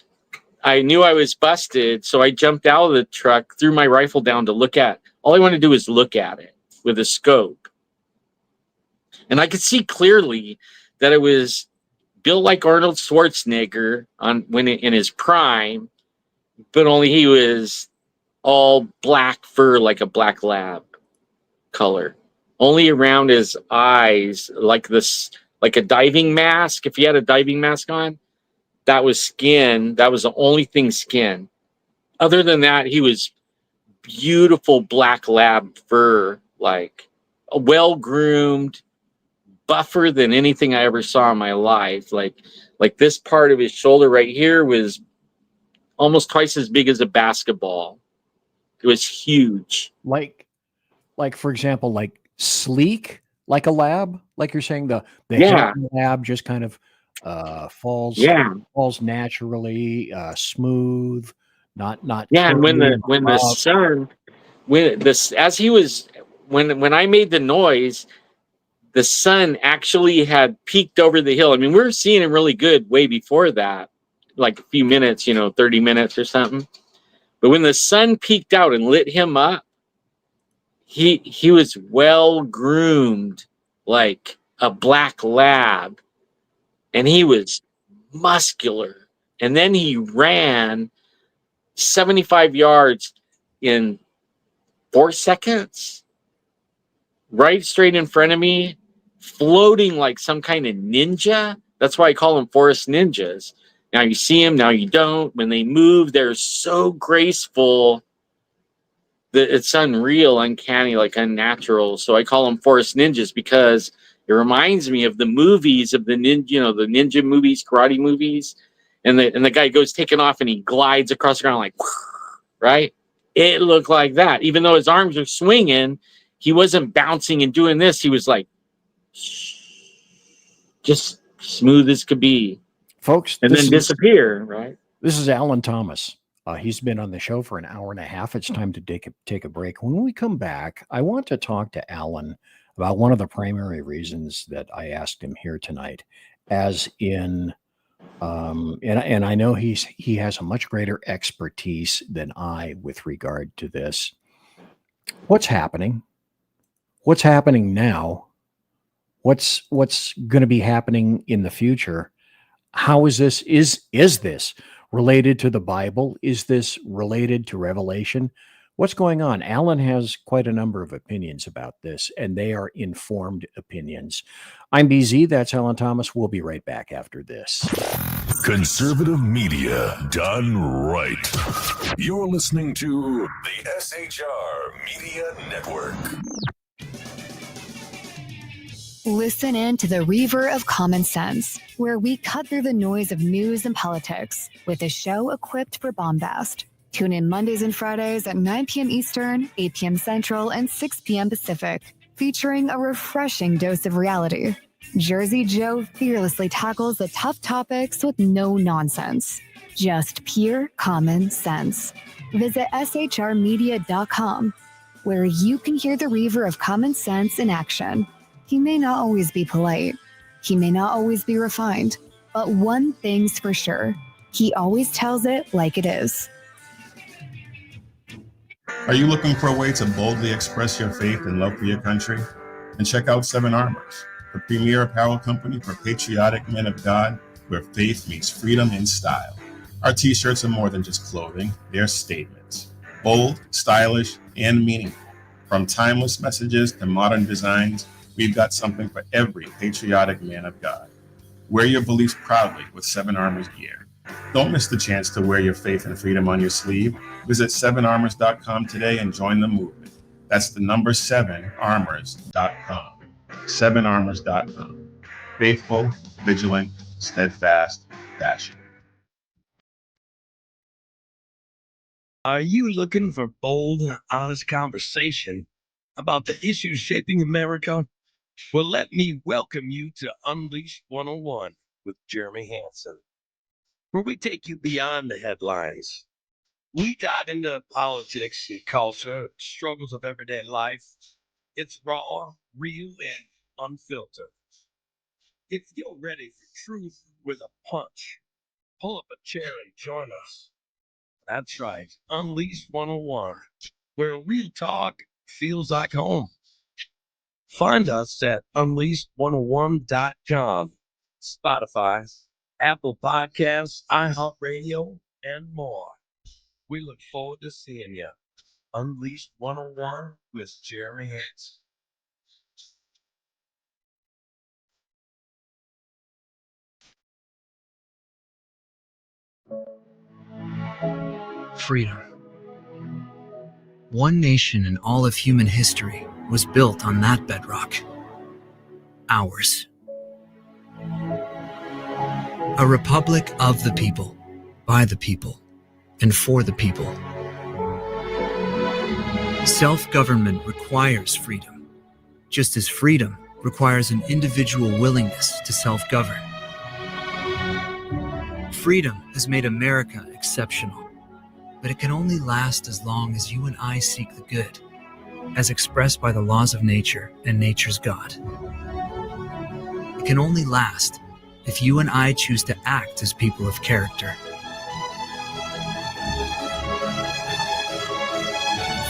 I knew I was busted, so I jumped out of the truck, threw my rifle down to look at. All I wanted to do was look at it with a scope. And I could see clearly that it was built like Arnold Schwarzenegger in his prime, but only he was all black fur, like a black lab color. Only around his eyes, like a diving mask. If he had a diving mask on, that was skin. That was the only thing skin. Other than that, he was beautiful black lab fur, like well-groomed, buffer than anything I ever saw in my life. Like this part of his shoulder right here was almost twice as big as a basketball. It was huge. Like for example, like sleek, like a lab, like you're saying, the lab just kind of falls naturally, smooth, not And when I made the noise, the sun actually had peeked over the hill. I mean, we were seeing him really good way before that, like a few minutes, 30 minutes or something. But when the sun peeked out and lit him up, he was well groomed, like a black lab, and he was muscular. And then he ran 75 yards in 4 seconds, right straight in front of me, floating like some kind of ninja. That's why I call them forest ninjas. Now you see them, now you don't. When they move, they're so graceful that it's unreal, uncanny, like unnatural. So I call them forest ninjas because It reminds me of the movies of the ninja, the ninja movies, karate movies, and the guy goes taking off and he glides across the ground like, right? It looked like that. Even though his arms were swinging, he wasn't bouncing and doing this. He was like, just smooth as could be, folks, and then disappear. Right. This is Alan Thomas. He's been on the show for an hour and a half. It's time to take a break. When we come back, I want to talk to Alan about one of the primary reasons that I asked him here tonight, as in, and I know he has a much greater expertise than I with regard to this. What's happening? What's happening now? What's going to be happening in the future? How is this? Is this related to the Bible? Is this related to Revelation? What's going on? Alan has quite a number of opinions about this, and they are informed opinions. I'm BZ. That's Alan Thomas. We'll be right back after this. Conservative media done right. You're listening to the SHR Media Network. Listen in to the Reaver of Common Sense, where we cut through the noise of news and politics with a show equipped for bombast. Tune in Mondays and Fridays at 9 p.m. Eastern, 8 p.m. Central, and 6 p.m. Pacific, featuring a refreshing dose of reality. Jersey Joe fearlessly tackles the tough topics with no nonsense. Just pure common sense. Visit shrmedia.com, where you can hear the Reaver of Common Sense in action. He may not always be polite. He may not always be refined. But one thing's for sure. He always tells it like it is. Are you looking for a way to boldly express your faith and love for your country? And check out 7 Armors, the premier apparel company for patriotic men of God, where faith meets freedom in style. Our t-shirts are more than just clothing, they're statements. Bold, stylish, and meaningful. From timeless messages to modern designs, we've got something for every patriotic man of God. Wear your beliefs proudly with 7 Armors gear. Don't miss the chance to wear your faith and freedom on your sleeve. Visit 7armors.com today and join the movement. That's the number 7armors.com. 7armors.com. Faithful, vigilant, steadfast, passion. Are you looking for bold, honest conversation about the issues shaping America? Well, let me welcome you to Unleashed 101 with Jeremy Hansen, where we take you beyond the headlines. We dive into politics and culture, struggles of everyday life. It's raw, real, and unfiltered. If you're ready for truth with a punch, pull up a chair and join us. That's right, Unleashed 101, where real talk feels like home. Find us at unleashed101.com, Spotify, Apple Podcasts, iHeartRadio, and more. We look forward to seeing you. Unleashed 101 with Jeremy Hansen. Freedom. One nation in all of human history was built on that bedrock. Ours. A republic of the people, by the people, and for the people. Self-government requires freedom, just as freedom requires an individual willingness to self-govern. Freedom has made America exceptional, but it can only last as long as you and I seek the good, as expressed by the laws of nature and nature's God. It can only last if you and I choose to act as people of character.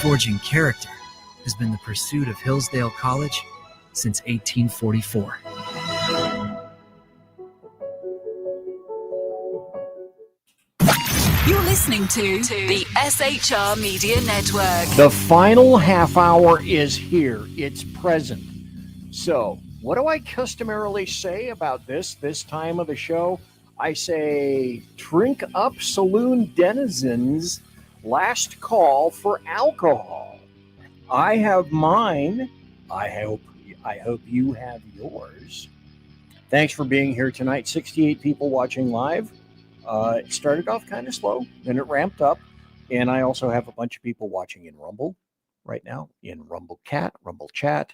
Forging character has been the pursuit of Hillsdale College since 1844. You're listening to the SHR Media Network. The final half hour is here. It's present. So, what do I customarily say about this time of the show? I say, drink up, saloon denizens. Last call for alcohol. I have mine. I hope I hope you have yours. Thanks for being here tonight. 68 people watching live. It started off kind of slow, then it ramped up. And I also have a bunch of people watching in Rumble right now, in Rumble Cat, Rumble Chat,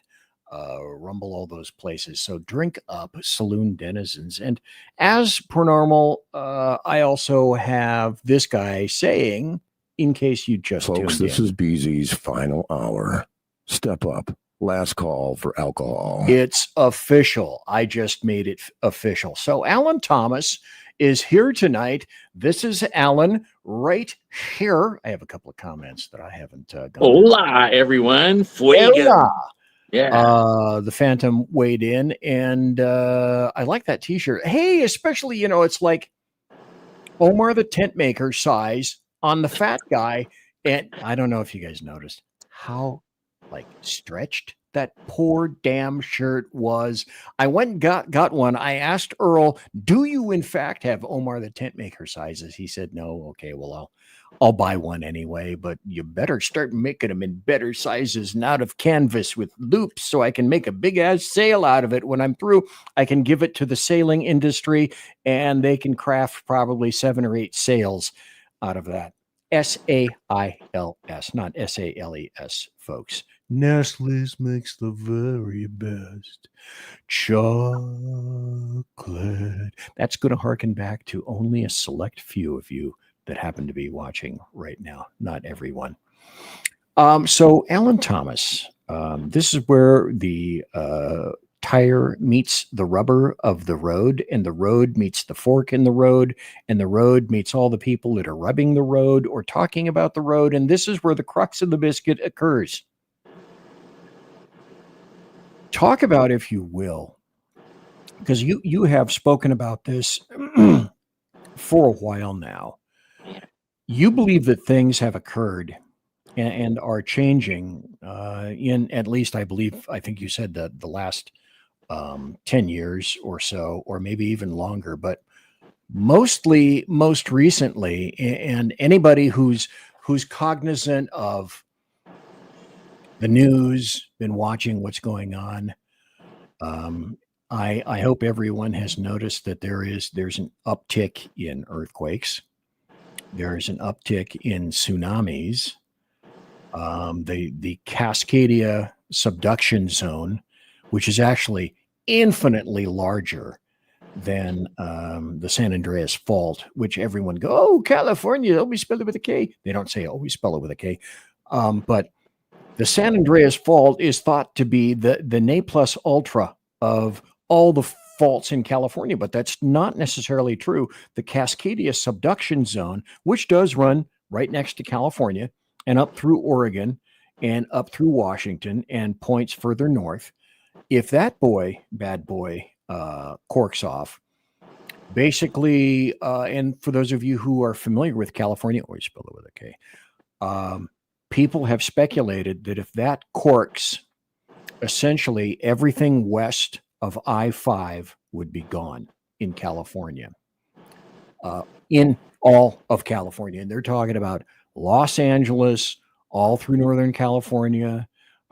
Rumble, all those places. So drink up, Saloon denizens. And as per normal, I also have this guy saying, in case you just Folks, tuned this in, is BZ's final hour. Step up. Last call for alcohol. it's official. I just made it official. So Alan Thomas is here tonight. This is Alan right here. I have a couple of comments that I haven't gone Hola, everyone. Fuego. Hola. Yeah. The Phantom weighed in, and I like that t-shirt. Hey, especially, it's like Omar the tent maker size on the fat guy. And I don't know if you guys noticed how stretched that poor damn shirt was. I went and got one. I asked Earl, do you in fact have Omar the tent maker sizes? He said no. Okay, well I'll buy one anyway, but you better start making them in better sizes and out of canvas with loops so I can make a big ass sail out of it. When I'm through, I can give it to the sailing industry and they can craft probably 7 or 8 sails out of that. SAILS, not SALES, folks. Nestle's makes the very best chocolate. That's going to harken back to only a select few of you that happen to be watching right now, not everyone. So Alan Thomas, this is where the tire meets the rubber of the road, and the road meets the fork in the road, and the road meets all the people that are rubbing the road or talking about the road, and this is where the crux of the biscuit occurs. Talk about, if you will, because you have spoken about this for a while now. You believe that things have occurred and are changing in, at least I think you said the last 10 years or so, or maybe even longer, but most recently, and anybody who's cognizant of the news, been watching what's going on, I hope everyone has noticed that there's an uptick in earthquakes. There's an uptick in tsunamis. The Cascadia subduction zone, which is actually infinitely larger than the San Andreas Fault, which everyone go, oh, California, always spell it with a K. They don't say always spell it with a K. But the San Andreas Fault is thought to be the ne plus ultra of all the faults in California, but that's not necessarily true. The Cascadia subduction zone, which does run right next to California and up through Oregon and up through Washington and points further north, if that bad boy corks off, basically, and for those of you who are familiar with California, always spell it with a K, people have speculated that if that corks, essentially everything west of I-5 would be gone in California, in all of California. And they're talking about Los Angeles, all through Northern California,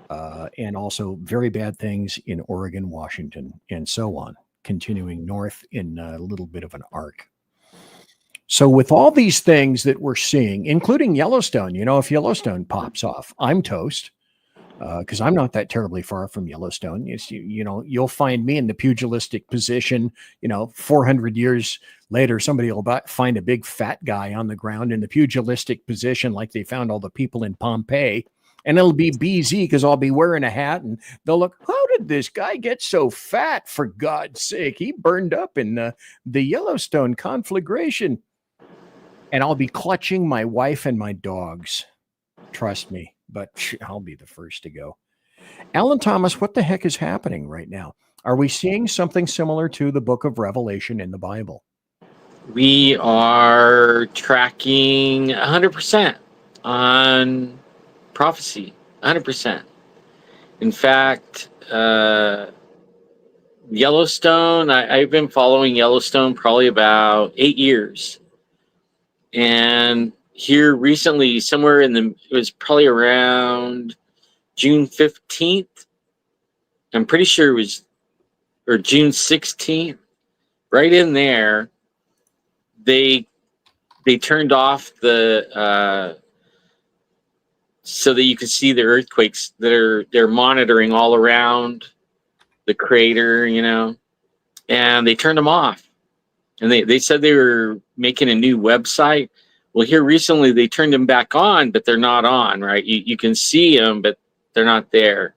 and also very bad things in Oregon, Washington, and so on, continuing north in a little bit of an arc. So with all these things that we're seeing, including Yellowstone, if Yellowstone pops off, I'm toast. Because I'm not that terribly far from Yellowstone. You'll find me in the pugilistic position. 400 years later, somebody will find a big fat guy on the ground in the pugilistic position, like they found all the people in Pompeii, and it'll be BZ because I'll be wearing a hat, and they'll look, how did this guy get so fat? For God's sake, he burned up in the Yellowstone conflagration, and I'll be clutching my wife and my dogs. Trust me. But I'll be the first to go. Alan Thomas, what the heck is happening right now? Are we seeing something similar to the book of Revelation in the Bible? We are tracking 100% on prophecy, 100%. In fact, Yellowstone, I've been following Yellowstone probably about 8 years. And here recently, somewhere it was probably around June 15th, I'm pretty sure it was, or June 16th, right in there, they turned off the so that you could see the earthquakes that they're monitoring all around the crater, you know, and they turned them off. And they said they were making a new website. Well, here recently they turned them back on, but they're not on, right? You can see them, but they're not there.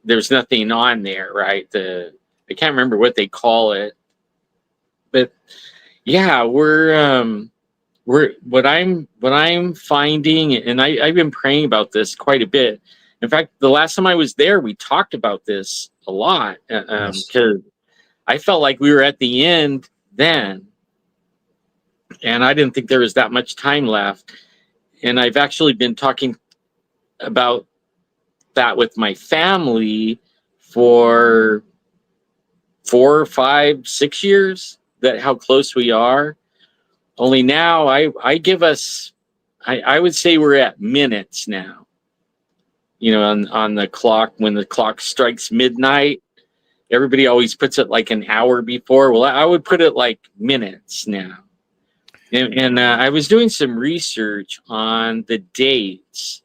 There's nothing on there, right? I can't remember what they call it, but yeah, we're what I'm finding, and I've been praying about this quite a bit. In fact, the last time I was there, we talked about this a lot because I felt like we were at the end then, and I didn't think there was that much time left. And I've actually been talking about that with my family for 4, 5, 6 years, that how close we are. Only now I give us, I would say we're at minutes now, you know, on the clock. When the clock strikes midnight, everybody always puts it like an hour before. Well, I would put it like minutes now. And I was doing some research on the dates.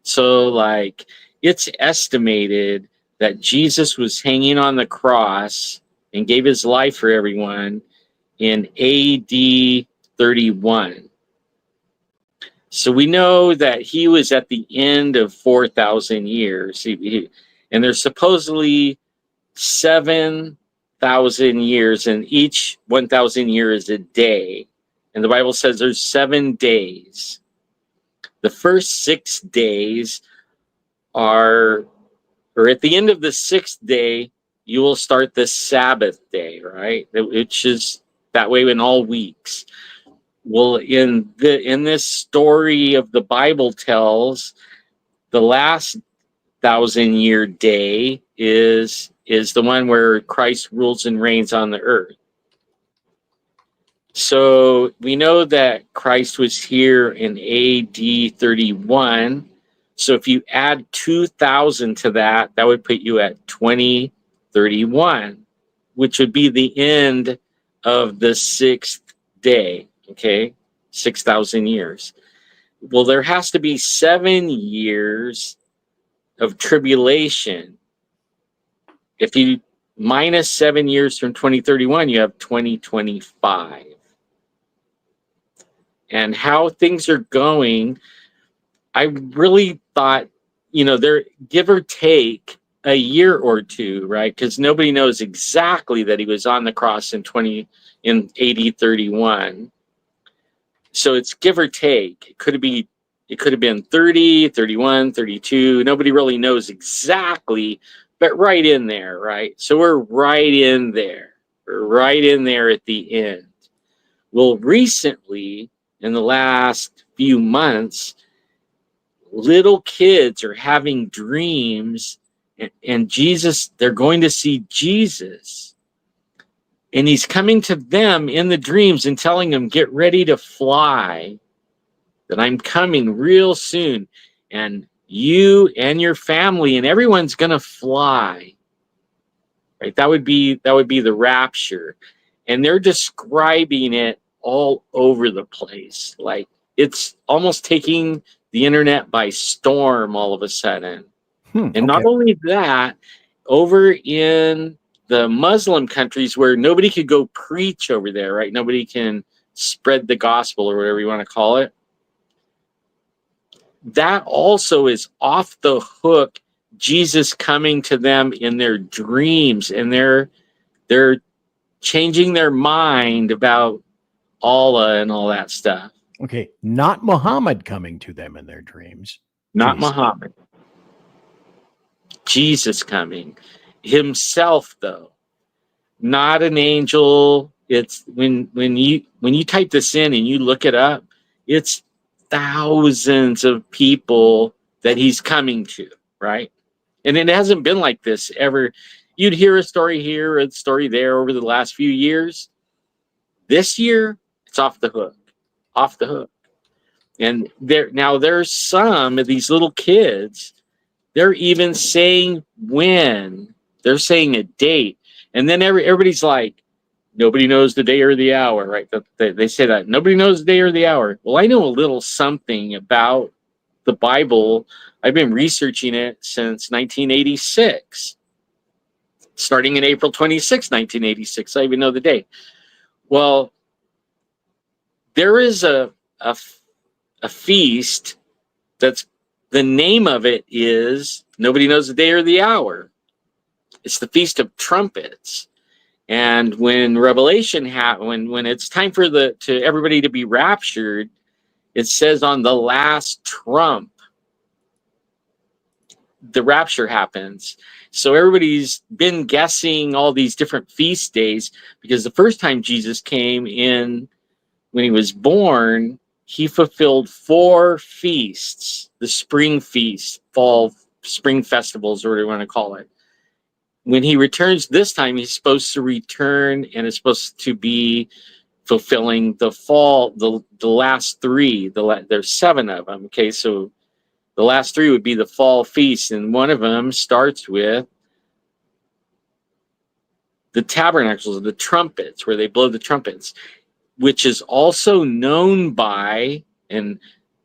So like it's estimated that Jesus was hanging on the cross and gave his life for everyone in AD 31. So we know that he was at the end of 4,000 years. And there's supposedly 7,000 years, and each 1,000 years is a day. And the Bible says there's 7 days. The first 6 days or at the end of the 6th day, you will start the Sabbath day, right? Which is that way in all weeks. Well, in this story of the Bible tells, the last 1,000-year day is the one where Christ rules and reigns on the earth. So we know that Christ was here in AD 31. So if you add 2,000 to that, that would put you at 2031, which would be the end of the 6th day. Okay, 6,000 years. Well, there has to be 7 years of tribulation. If you minus 7 years from 2031, you have 2025. And how things are going, I really thought, you know, they're give or take a year or two, right? Because nobody knows exactly that he was on the cross in AD 31. So it's give or take. It could have been 30, 31, 32. Nobody really knows exactly, but right in there, right? So we're right in there. We're right in there at the end. Well, recently, in the last few months, little kids are having dreams, and Jesus, they're going to see Jesus. And he's coming to them in the dreams and telling them, get ready to fly, that I'm coming real soon. And you and your family and everyone's going to fly. Right? That would be the rapture. And they're describing it all over the place. Like it's almost taking the internet by storm all of a sudden. And not only that, over in the Muslim countries where nobody could go preach over there, right? Nobody can spread the gospel or whatever you want to call it. That also is off the hook, Jesus coming to them in their dreams, and they're changing their mind about Allah and all that stuff. Okay, not Muhammad coming to them in their dreams. Not Muhammad. Jesus coming. Himself, though. Not an angel. It's when you type this in and you look it up, it's thousands of people that he's coming to, right? And it hasn't been like this ever. You'd hear a story here, a story there over the last few years. This year, it's off the hook. Off the hook. And there's some of these little kids They're even saying when. They're saying a date. And then everybody's like, nobody knows the day or the hour, right? They say that. Nobody knows the day or the hour. Well, I know a little something about the Bible. I've been researching it since 1986. Starting in April 26, 1986. I even know the day. Well, there is a feast that's, the name of it is, nobody knows the day or the hour. It's the Feast of Trumpets. And when Revelation when it's time for everybody to be raptured, it says on the last trump, the rapture happens. So everybody's been guessing all these different feast days, because the first time Jesus came in, when he was born, he fulfilled 4 feasts, the spring feast, fall, spring festivals, or whatever you want to call it. When he returns this time, he's supposed to return and is supposed to be fulfilling the fall, the last 3. There's 7 of them. Okay, so the last 3 would be the fall feast, and one of them starts with the tabernacles, the trumpets, where they blow the trumpets, which is also known by, and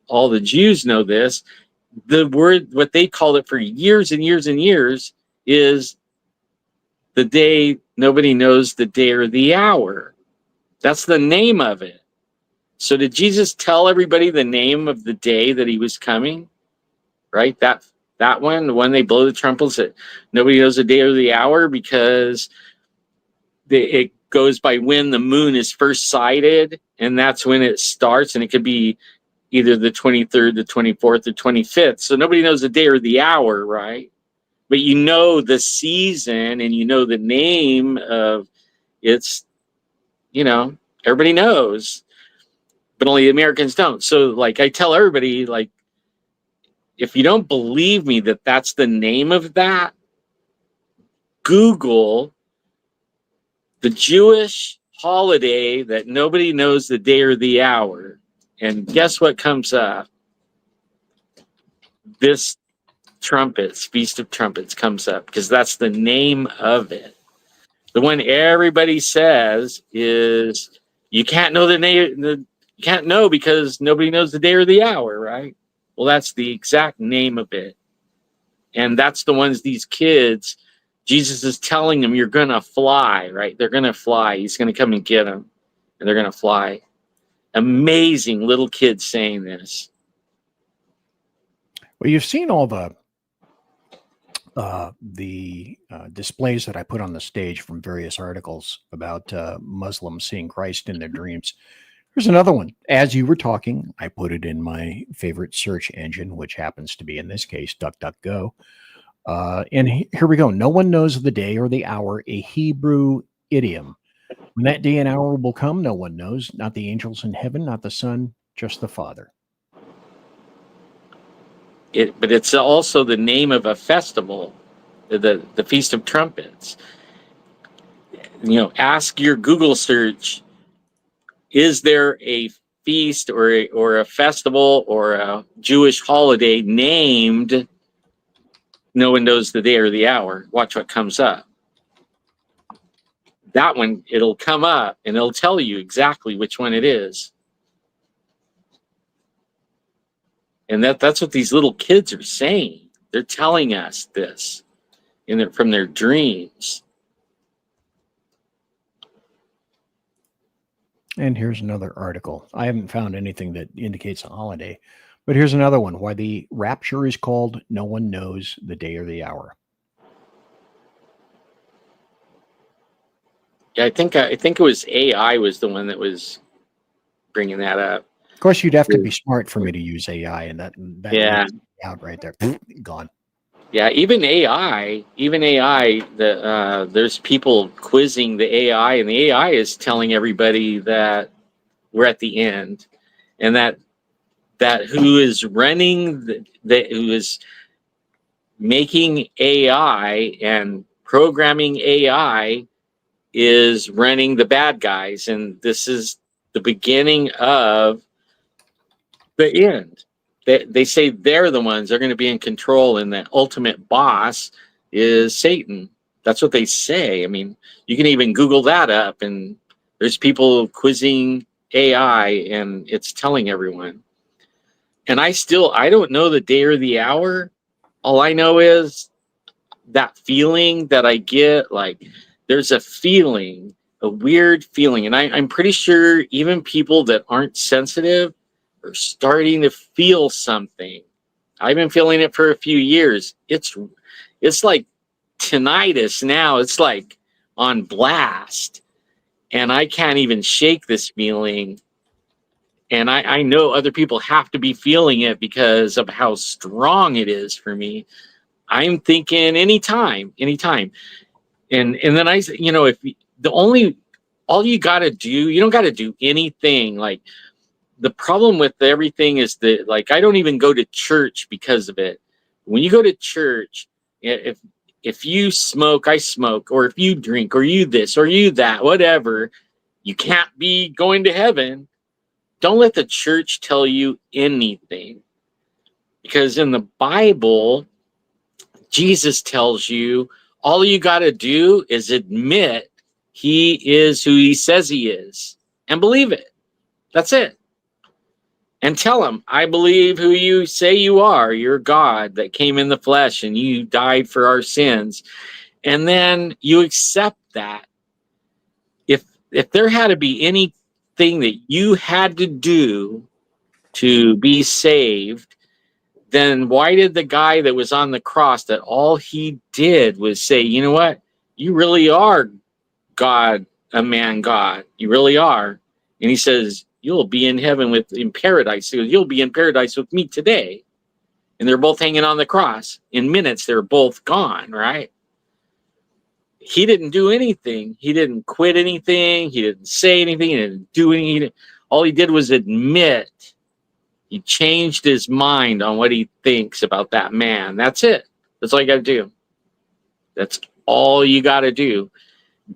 all the Jews know this, the word, what they called it for years and years and years, is the day, nobody knows the day or the hour. That's the name of it. So did Jesus tell everybody the name of the day that he was coming? Right? That one, the one they blow the trumpets, that nobody knows the day or the hour, because it goes by when the moon is first sighted, and that's when it starts, and it could be either the 23rd, the 24th, or 25th. So nobody knows the day or the hour, right? But you know the season, and you know the name of it's, everybody knows, but only Americans don't. So like I tell everybody, like, if you don't believe me that that's the name of that, Google the Jewish holiday that nobody knows the day or the hour, and guess what comes up? This Trumpets, Feast of Trumpets comes up, because that's the name of it. The one everybody says is you can't know the name. You can't know because nobody knows the day or the hour, right? Well, that's the exact name of it, and that's the ones these kids. Jesus is telling them, you're going to fly, right? They're going to fly. He's going to come and get them, and they're going to fly. Amazing little kids saying this. Well, you've seen all the displays that I put on the stage from various articles about Muslims seeing Christ in their dreams. Here's another one. As you were talking, I put it in my favorite search engine, which happens to be, in this case, DuckDuckGo. And here we go. No one knows the day or the hour, a Hebrew idiom. When that day and hour will come, no one knows, not the angels in heaven, not the Son, just the Father. But it's also the name of a festival, the Feast of Trumpets. Ask your Google search, is there a feast or a festival or a Jewish holiday named no one knows the day or the hour? Watch what comes up. That one, it'll come up and it'll tell you exactly which one it is. And that's what these little kids are saying. They're telling us this from their dreams. And here's another article. I haven't found anything that indicates a holiday, but here's another one. Why the rapture is called no one knows the day or the hour. Yeah, I think it was AI was the one that was bringing that up. Of course, you'd have to be smart for me to use AI, and that yeah, out right there, gone. Yeah, even AI, there's people quizzing the AI, and the AI is telling everybody that we're at the end, and that who is running who is making AI and programming AI is running the bad guys, and this is the beginning of the end. they say they're the ones, they're going to be in control, and the ultimate boss is Satan. That's what they say. I mean, you can even Google that up, and there's people quizzing AI, and it's telling everyone. And I don't know the day or the hour. All I know is that feeling that I get, like there's a feeling, a weird feeling. And I'm pretty sure even people that aren't sensitive are starting to feel something. I've been feeling it for a few years. It's like tinnitus now. It's like on blast. And I can't even shake this feeling. And I know other people have to be feeling it because of how strong it is for me. I'm thinking anytime. And then if all you got to do, you don't got to do anything. Like, the problem with everything is that, like, I don't even go to church because of it. When you go to church, if you smoke, I smoke, or if you drink, or you this, or you that, whatever, you can't be going to heaven. Don't let the church tell you anything. Because in the Bible, Jesus tells you all you got to do is admit he is who he says he is and believe it. That's it. And tell him, I believe who you say you are. You're God that came in the flesh and you died for our sins. And then you accept that. If there had to be anything that you had to do to be saved, then why did the guy that was on the cross, that all he did was say, you know what? You really are God, a man God. You really are. And he says, you'll be in heaven in paradise. He goes, you'll be in paradise with me today. And they're both hanging on the cross. In minutes, they're both gone, right? He didn't do anything. He didn't quit anything. He didn't say anything. He didn't do anything. All he did was admit. He changed his mind on what he thinks about that man. That's it. That's all you got to do. That's all you got to do.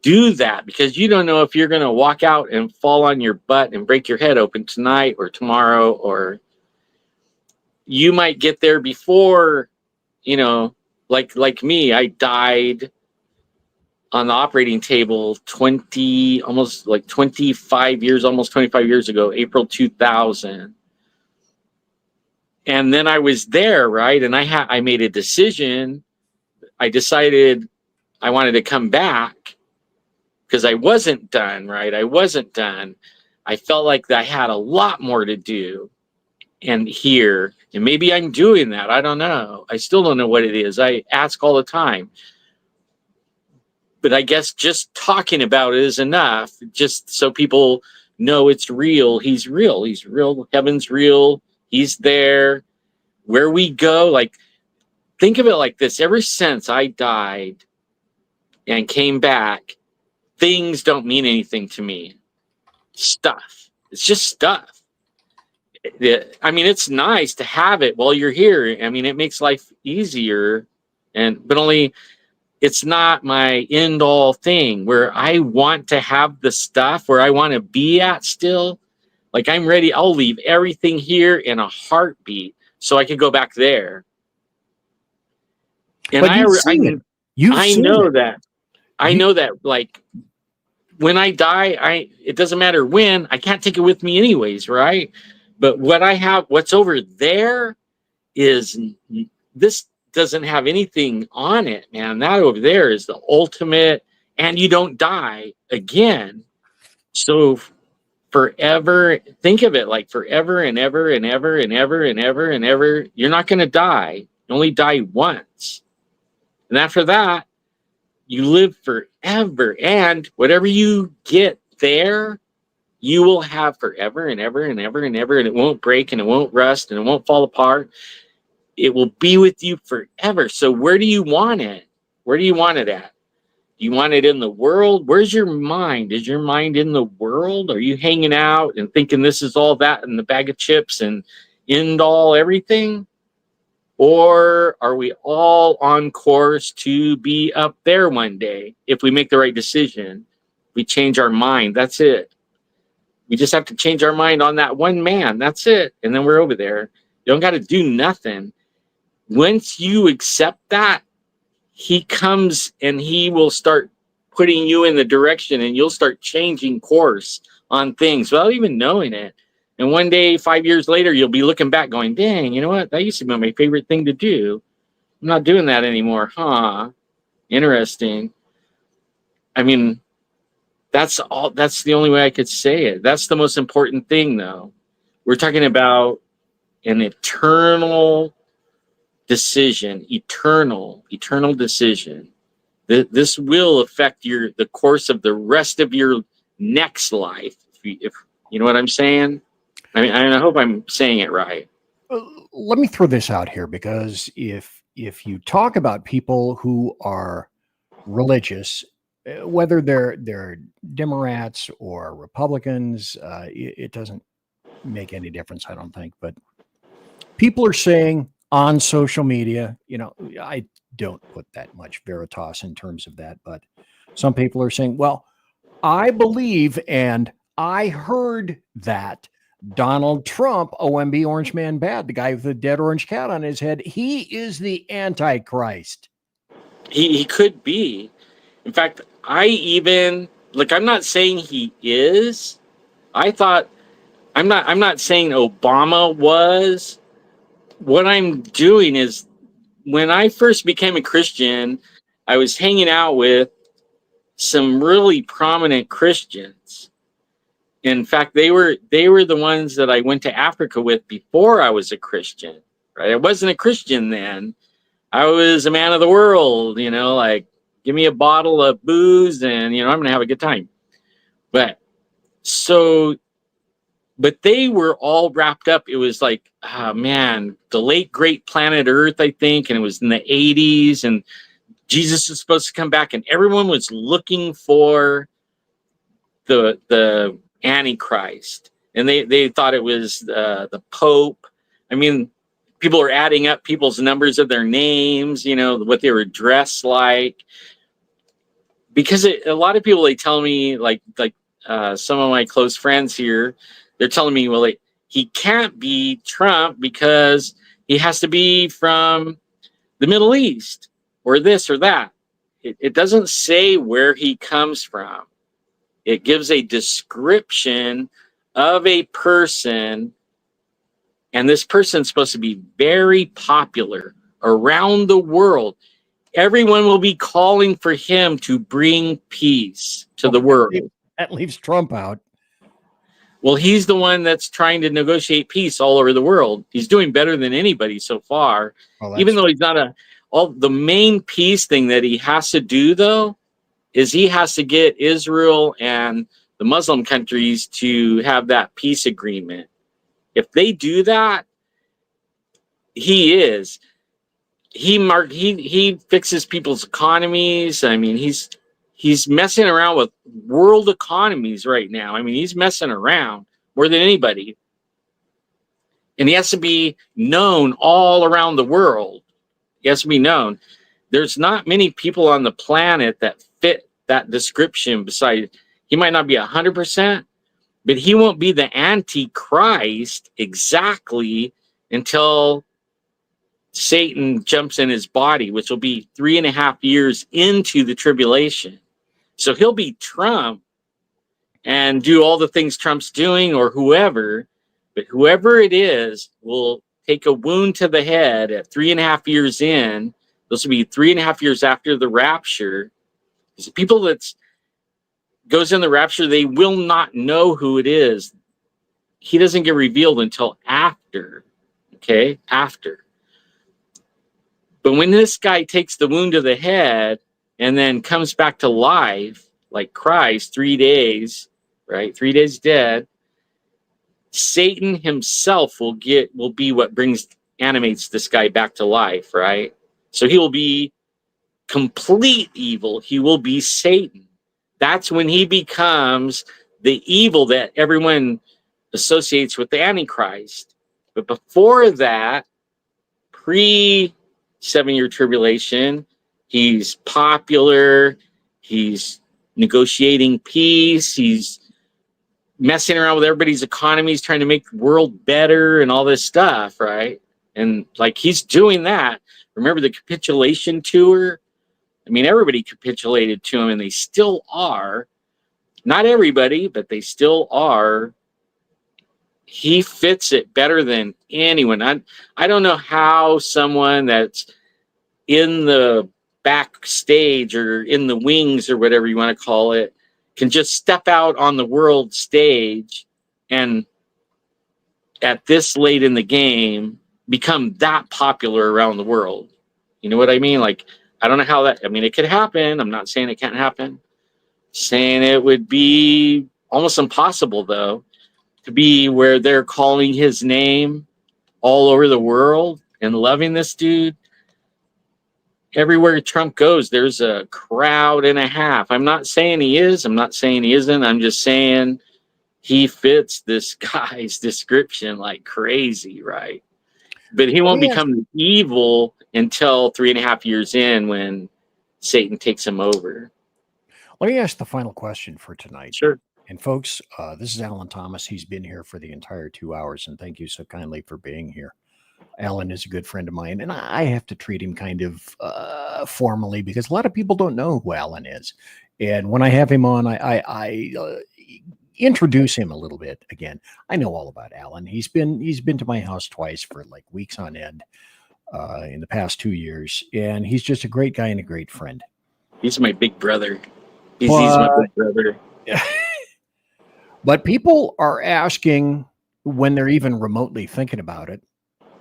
Do that, because you don't know if you're going to walk out and fall on your butt and break your head open tonight or tomorrow, or you might get there before, like me, I died on the operating table almost 25 years ago, April 2000. And then I was there, right? And I made a decision. I decided I wanted to come back because I wasn't done, right? I wasn't done. I felt like I had a lot more to do and here. And maybe I'm doing that. I don't know. I still don't know what it is. I ask all the time. But I guess just talking about it is enough, just so people know it's real. He's real. He's real. Heaven's real. He's there. Where we go, like, think of it like this. Ever since I died and came back, things don't mean anything to me. Stuff. It's just stuff. I mean, it's nice to have it while you're here. I mean, it makes life easier, but only it's not my end all thing. Where I want to have the stuff, where I want to be at still. Like, I'm ready. I'll leave everything here in a heartbeat so I could go back there. And I know that. I know that, like, when I die, it doesn't matter when, I can't take it with me anyways, right? But what I have, what's over there is, this doesn't have anything on it, man. That over there is the ultimate, and you don't die again. So forever, think of it like forever and ever and ever and ever and ever and ever. You're not going to die. You only die once. And after that, you live forever. And whatever you get there, you will have forever and ever and ever and ever. And it won't break, and it won't rust, and it won't fall apart. It will be with you forever. So where do you want it? Where do you want it at? Do you want it in the world? Where's your mind? Is your mind in the world? Are you hanging out and thinking this is all that in the bag of chips and end all everything? Or are we all on course to be up there one day if we make the right decision? We change our mind. That's it. We just have to change our mind on that one man. That's it. And then we're over there. You don't got to do nothing. Once you accept that, he comes and he will start putting you in the direction, and you'll start changing course on things without even knowing it. And one day, 5 years later, you'll be looking back going, dang, you know what? That used to be my favorite thing to do. I'm not doing that anymore. Huh. Interesting. I mean, that's the only way I could say it. That's the most important thing, though. We're talking about an eternal decision, eternal decision. This will affect the course of the rest of your next life. If you know what I'm saying. I mean, I hope I'm saying it right. Let me throw this out here, because if you talk about people who are religious, whether they're Demorats or Republicans, it doesn't make any difference, I don't think. But people are saying on social media, I don't put that much veritas in terms of that, but some people are saying, well, I believe and I heard that Donald Trump, OMB, Orange Man Bad, the guy with the dead orange cat on his head, he is the Antichrist. He could be. In fact, I'm not saying he is. I'm not saying Obama was. What I'm doing is, when I first became a Christian, I was hanging out with some really prominent Christians. In fact, they were the ones that I went to Africa with before I was a Christian, right? I wasn't a Christian then. I was a man of the world, like, give me a bottle of booze and, I'm going to have a good time. But they were all wrapped up. It was like, oh man, the late great planet Earth, I think, and it was in the 80s, and Jesus was supposed to come back, and everyone was looking for the Antichrist, and they thought it was the Pope. I mean, people are adding up people's numbers of their names, what they were dressed like, because a lot of people, they tell me, like some of my close friends here, they're telling me, well, he can't be Trump because he has to be from the Middle East or this or that. It doesn't say where he comes from. It gives a description of a person, and this person's supposed to be very popular around the world. Everyone will be calling for him to bring peace to the world. That leaves Trump out. Well, he's the one that's trying to negotiate peace all over the world. He's doing better than anybody so far, even though he's not the main peace thing that he has to do, though, is he has to get Israel and the Muslim countries to have that peace agreement. If they do that, he fixes people's economies. I mean, he's messing around with world economies right now. I mean, he's messing around more than anybody. And he has to be known all around the world. He has to be known. There's not many people on the planet that fit that description. Besides, he might not be 100%, but he won't be the Antichrist exactly until Satan jumps in his body, which will be 3.5 years into the tribulation. So he'll be Trump and do all the things Trump's doing, or whoever, but whoever it is will take a wound to the head at 3.5 years in. This will be 3.5 years after the rapture. The people that goes in the rapture, they will not know who it is. He doesn't get revealed until after. Okay, after. But when this guy takes the wound to the head and then comes back to life, like Christ, 3 days, right? 3 days dead, Satan himself will be what animates this guy back to life, right? So he will be complete evil. He will be Satan. That's when he becomes the evil that everyone associates with the Antichrist. But before that, pre-7-year tribulation, he's popular, he's negotiating peace, he's messing around with everybody's economies, trying to make the world better and all this stuff, right? And like he's doing that. Remember the capitulation tour? I mean, everybody capitulated to him, and they still are. Not everybody, but they still are. He fits it better than anyone. I don't know how someone that's in the backstage or in the wings or whatever you want to call it can just step out on the world stage and at this late in the game become that popular around the world. You know what I mean? Like, I don't know how that, I mean, it could happen. I'm not saying it can't happen. Saying it would be almost impossible, though, to be where they're calling his name all over the world and loving this dude. Everywhere Trump goes, there's a crowd and a half. I'm not saying he is. I'm not saying he isn't. I'm just saying he fits this guy's description like crazy, right? But he won't become evil until 3.5 years in when Satan takes him over. Let me ask the final question for tonight. Sure. And folks, this is Alan Thomas. He's been here for the entire 2 hours, and thank you so kindly for being here. Alan is a good friend of mine, and I have to treat him kind of formally because a lot of people don't know who Alan is. And when I have him on, I introduce him a little bit again. I know all about Alan. He's been to my house twice for like weeks on end in the past 2 years, and he's just a great guy and a great friend. He's my big brother. He's my big brother. But people are asking when they're even remotely thinking about it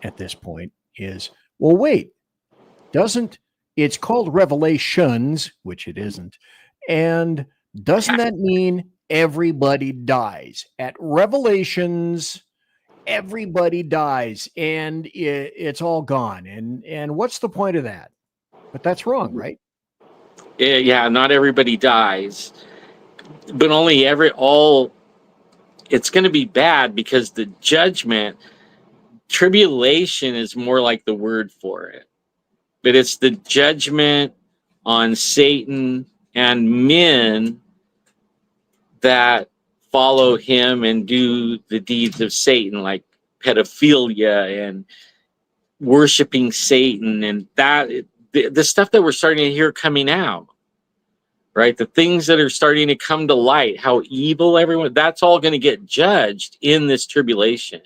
at this point is, well, wait, it's called Revelations, which it isn't. And doesn't that mean everybody dies? At Revelations, everybody dies and it's all gone. And what's the point of that? But that's wrong, right? Yeah, not everybody dies. But only it's going to be bad because the judgment, tribulation is more like the word for it. But it's the judgment on Satan and men that follow him and do the deeds of Satan, like pedophilia and worshiping Satan and that the stuff that we're starting to hear coming out. Right? The things that are starting to come to light, how evil everyone, that's all going to get judged in this tribulation.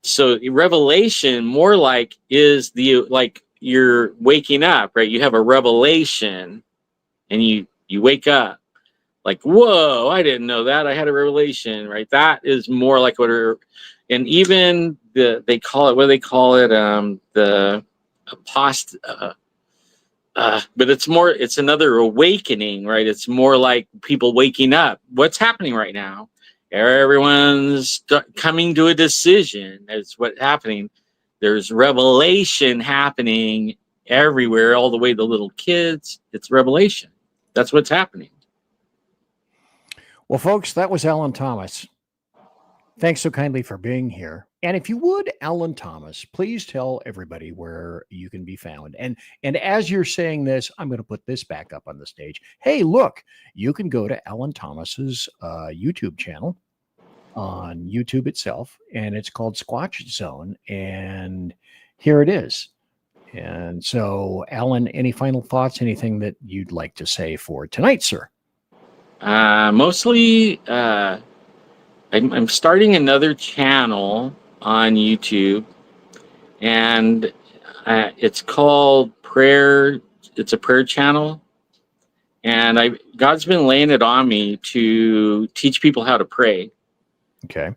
So revelation more like is like you're waking up, right? You have a revelation and you wake up like, whoa, I didn't know that. I had a revelation, right? That is more like and even they call it, the apostate, but it's another awakening, right? It's more like people waking up. What's happening right now? Everyone's coming to a decision. That's what's happening. There's revelation happening everywhere, all the way to little kids. It's revelation. That's what's happening. Well, folks, that was Alan Thomas. Thanks so kindly for being here. And if you would, Alan Thomas, please tell everybody where you can be found. And as you're saying this, I'm going to put this back up on the stage. Hey, look, you can go to Alan Thomas's YouTube channel on YouTube itself, and it's called Squatch Zone. And here it is. And so, Alan, any final thoughts, anything that you'd like to say for tonight, sir? Mostly, I'm starting another channel on YouTube, and it's called Prayer. It's a prayer channel, and God's been laying it on me to teach people how to pray. Okay.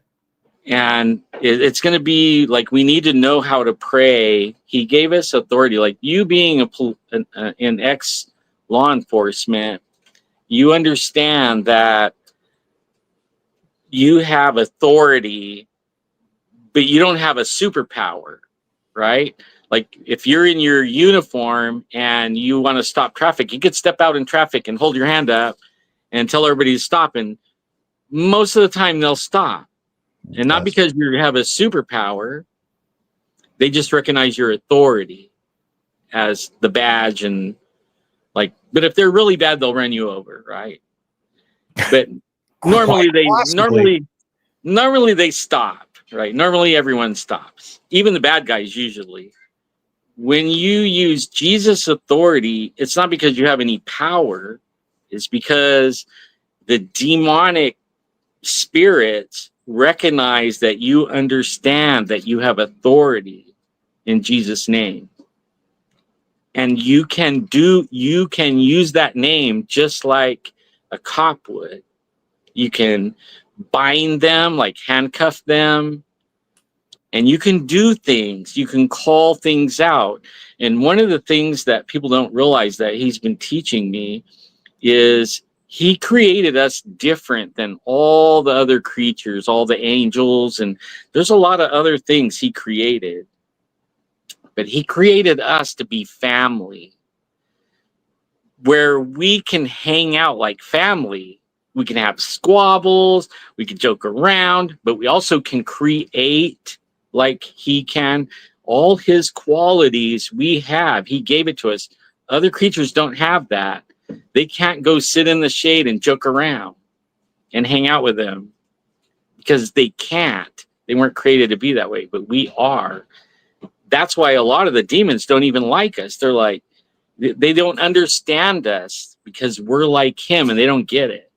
And it's going to be like, we need to know how to pray. He gave us authority, like you being an ex-law enforcement, you understand that you have authority, but you don't have a superpower, right? Like if you're in your uniform and you want to stop traffic, you could step out in traffic and hold your hand up and tell everybody to stop. And most of the time they'll stop. And not because you have a superpower, they just recognize your authority as the badge. And like, but if they're really bad, they'll run you over, right? But Normally they possibly. normally they stop, right? Normally everyone stops, even the bad guys usually. When you use Jesus' authority, it's not because you have any power, it's because the demonic spirits recognize that you understand that you have authority in Jesus' name. And you can use that name just like a cop would. You can bind them, like handcuff them, and you can do things. You can call things out. And one of the things that people don't realize that he's been teaching me is he created us different than all the other creatures, all the angels, and there's a lot of other things he created. But he created us to be family, where we can hang out like family. We can have squabbles, we can joke around, but we also can create like he can. All his qualities we have, he gave it to us. Other creatures don't have that. They can't go sit in the shade and joke around and hang out with them because they can't. They weren't created to be that way, but we are. That's why a lot of the demons don't even like us. They're like, they don't understand us because we're like him and they don't get it.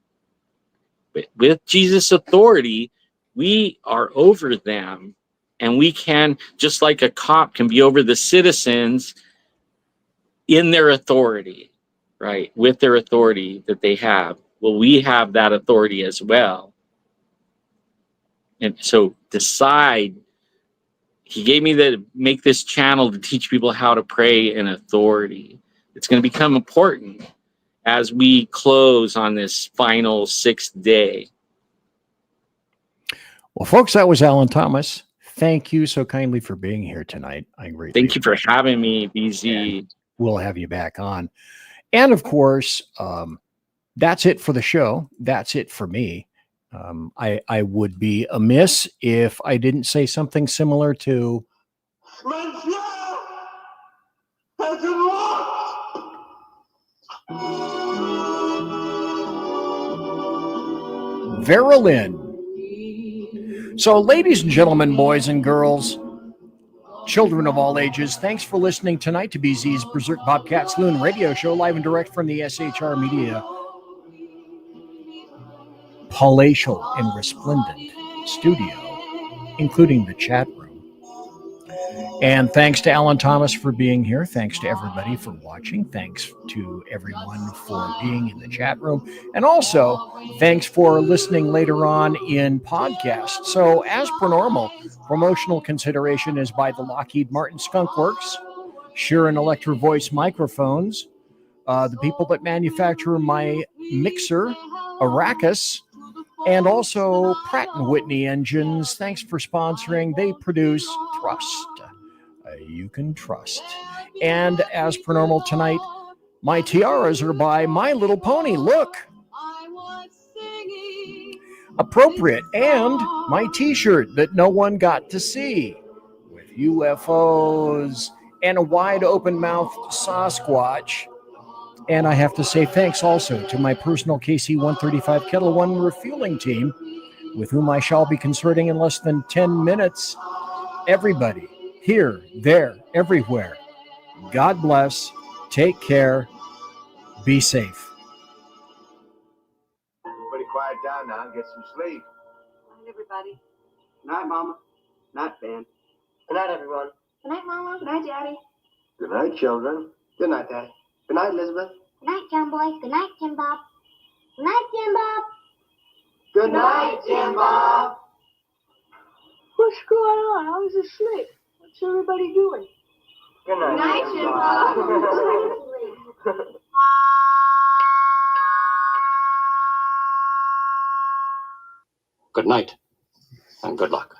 But with Jesus' authority, we are over them, and we can, just like a cop can be over the citizens in their authority, right? With their authority that they have. Well, we have that authority as well. And so decide. He gave me to make this channel to teach people how to pray in authority. It's going to become important as we close on this final 6th day. Well, folks, that was Alan Thomas. Thank you so kindly for being here tonight. I greatly Thank you for having me, BZ. And we'll have you back on. And of course, that's it for the show. That's it for me. I would be amiss if I didn't say something similar to Verilyn. So, ladies and gentlemen, boys and girls, children of all ages, thanks for listening tonight to BZ's Berserk Bobcat Saloon radio show, live and direct from the SHR Media palatial and resplendent studio, including the chat room. And thanks to Alan Thomas for being here. Thanks to everybody for watching. Thanks to everyone for being in the chat room. And also, thanks for listening later on in podcast. So, as per normal, promotional consideration is by the Lockheed Martin Skunk Works, Shure and Electro Voice microphones, the people that manufacture my mixer, Arrakis, and also Pratt & Whitney engines. Thanks for sponsoring. They produce thrust. You can trust. And as per normal tonight, my tiaras are by My Little Pony. Look. Appropriate. And my t-shirt that no one got to see with UFOs and a wide open-mouthed Sasquatch. And I have to say thanks also to my personal KC-135 Kettle One refueling team, with whom I shall be concerting in less than 10 minutes. Everybody, here, there, everywhere, God bless, take care, be safe. Everybody quiet down now and get some sleep. Good night, everybody. Good night, Mama. Good night, Ben. Good night, everyone. Good night, Mama. Good night, Daddy. Good night, children. Good night, Daddy. Good night, Elizabeth. Good night, John Boy. Good night, Jim Bob. Good night, Jim Bob. Good night, Jim Bob. What's going on? I was asleep. What's everybody doing? Good night, Good night, Jim Bob. Good night, and good luck.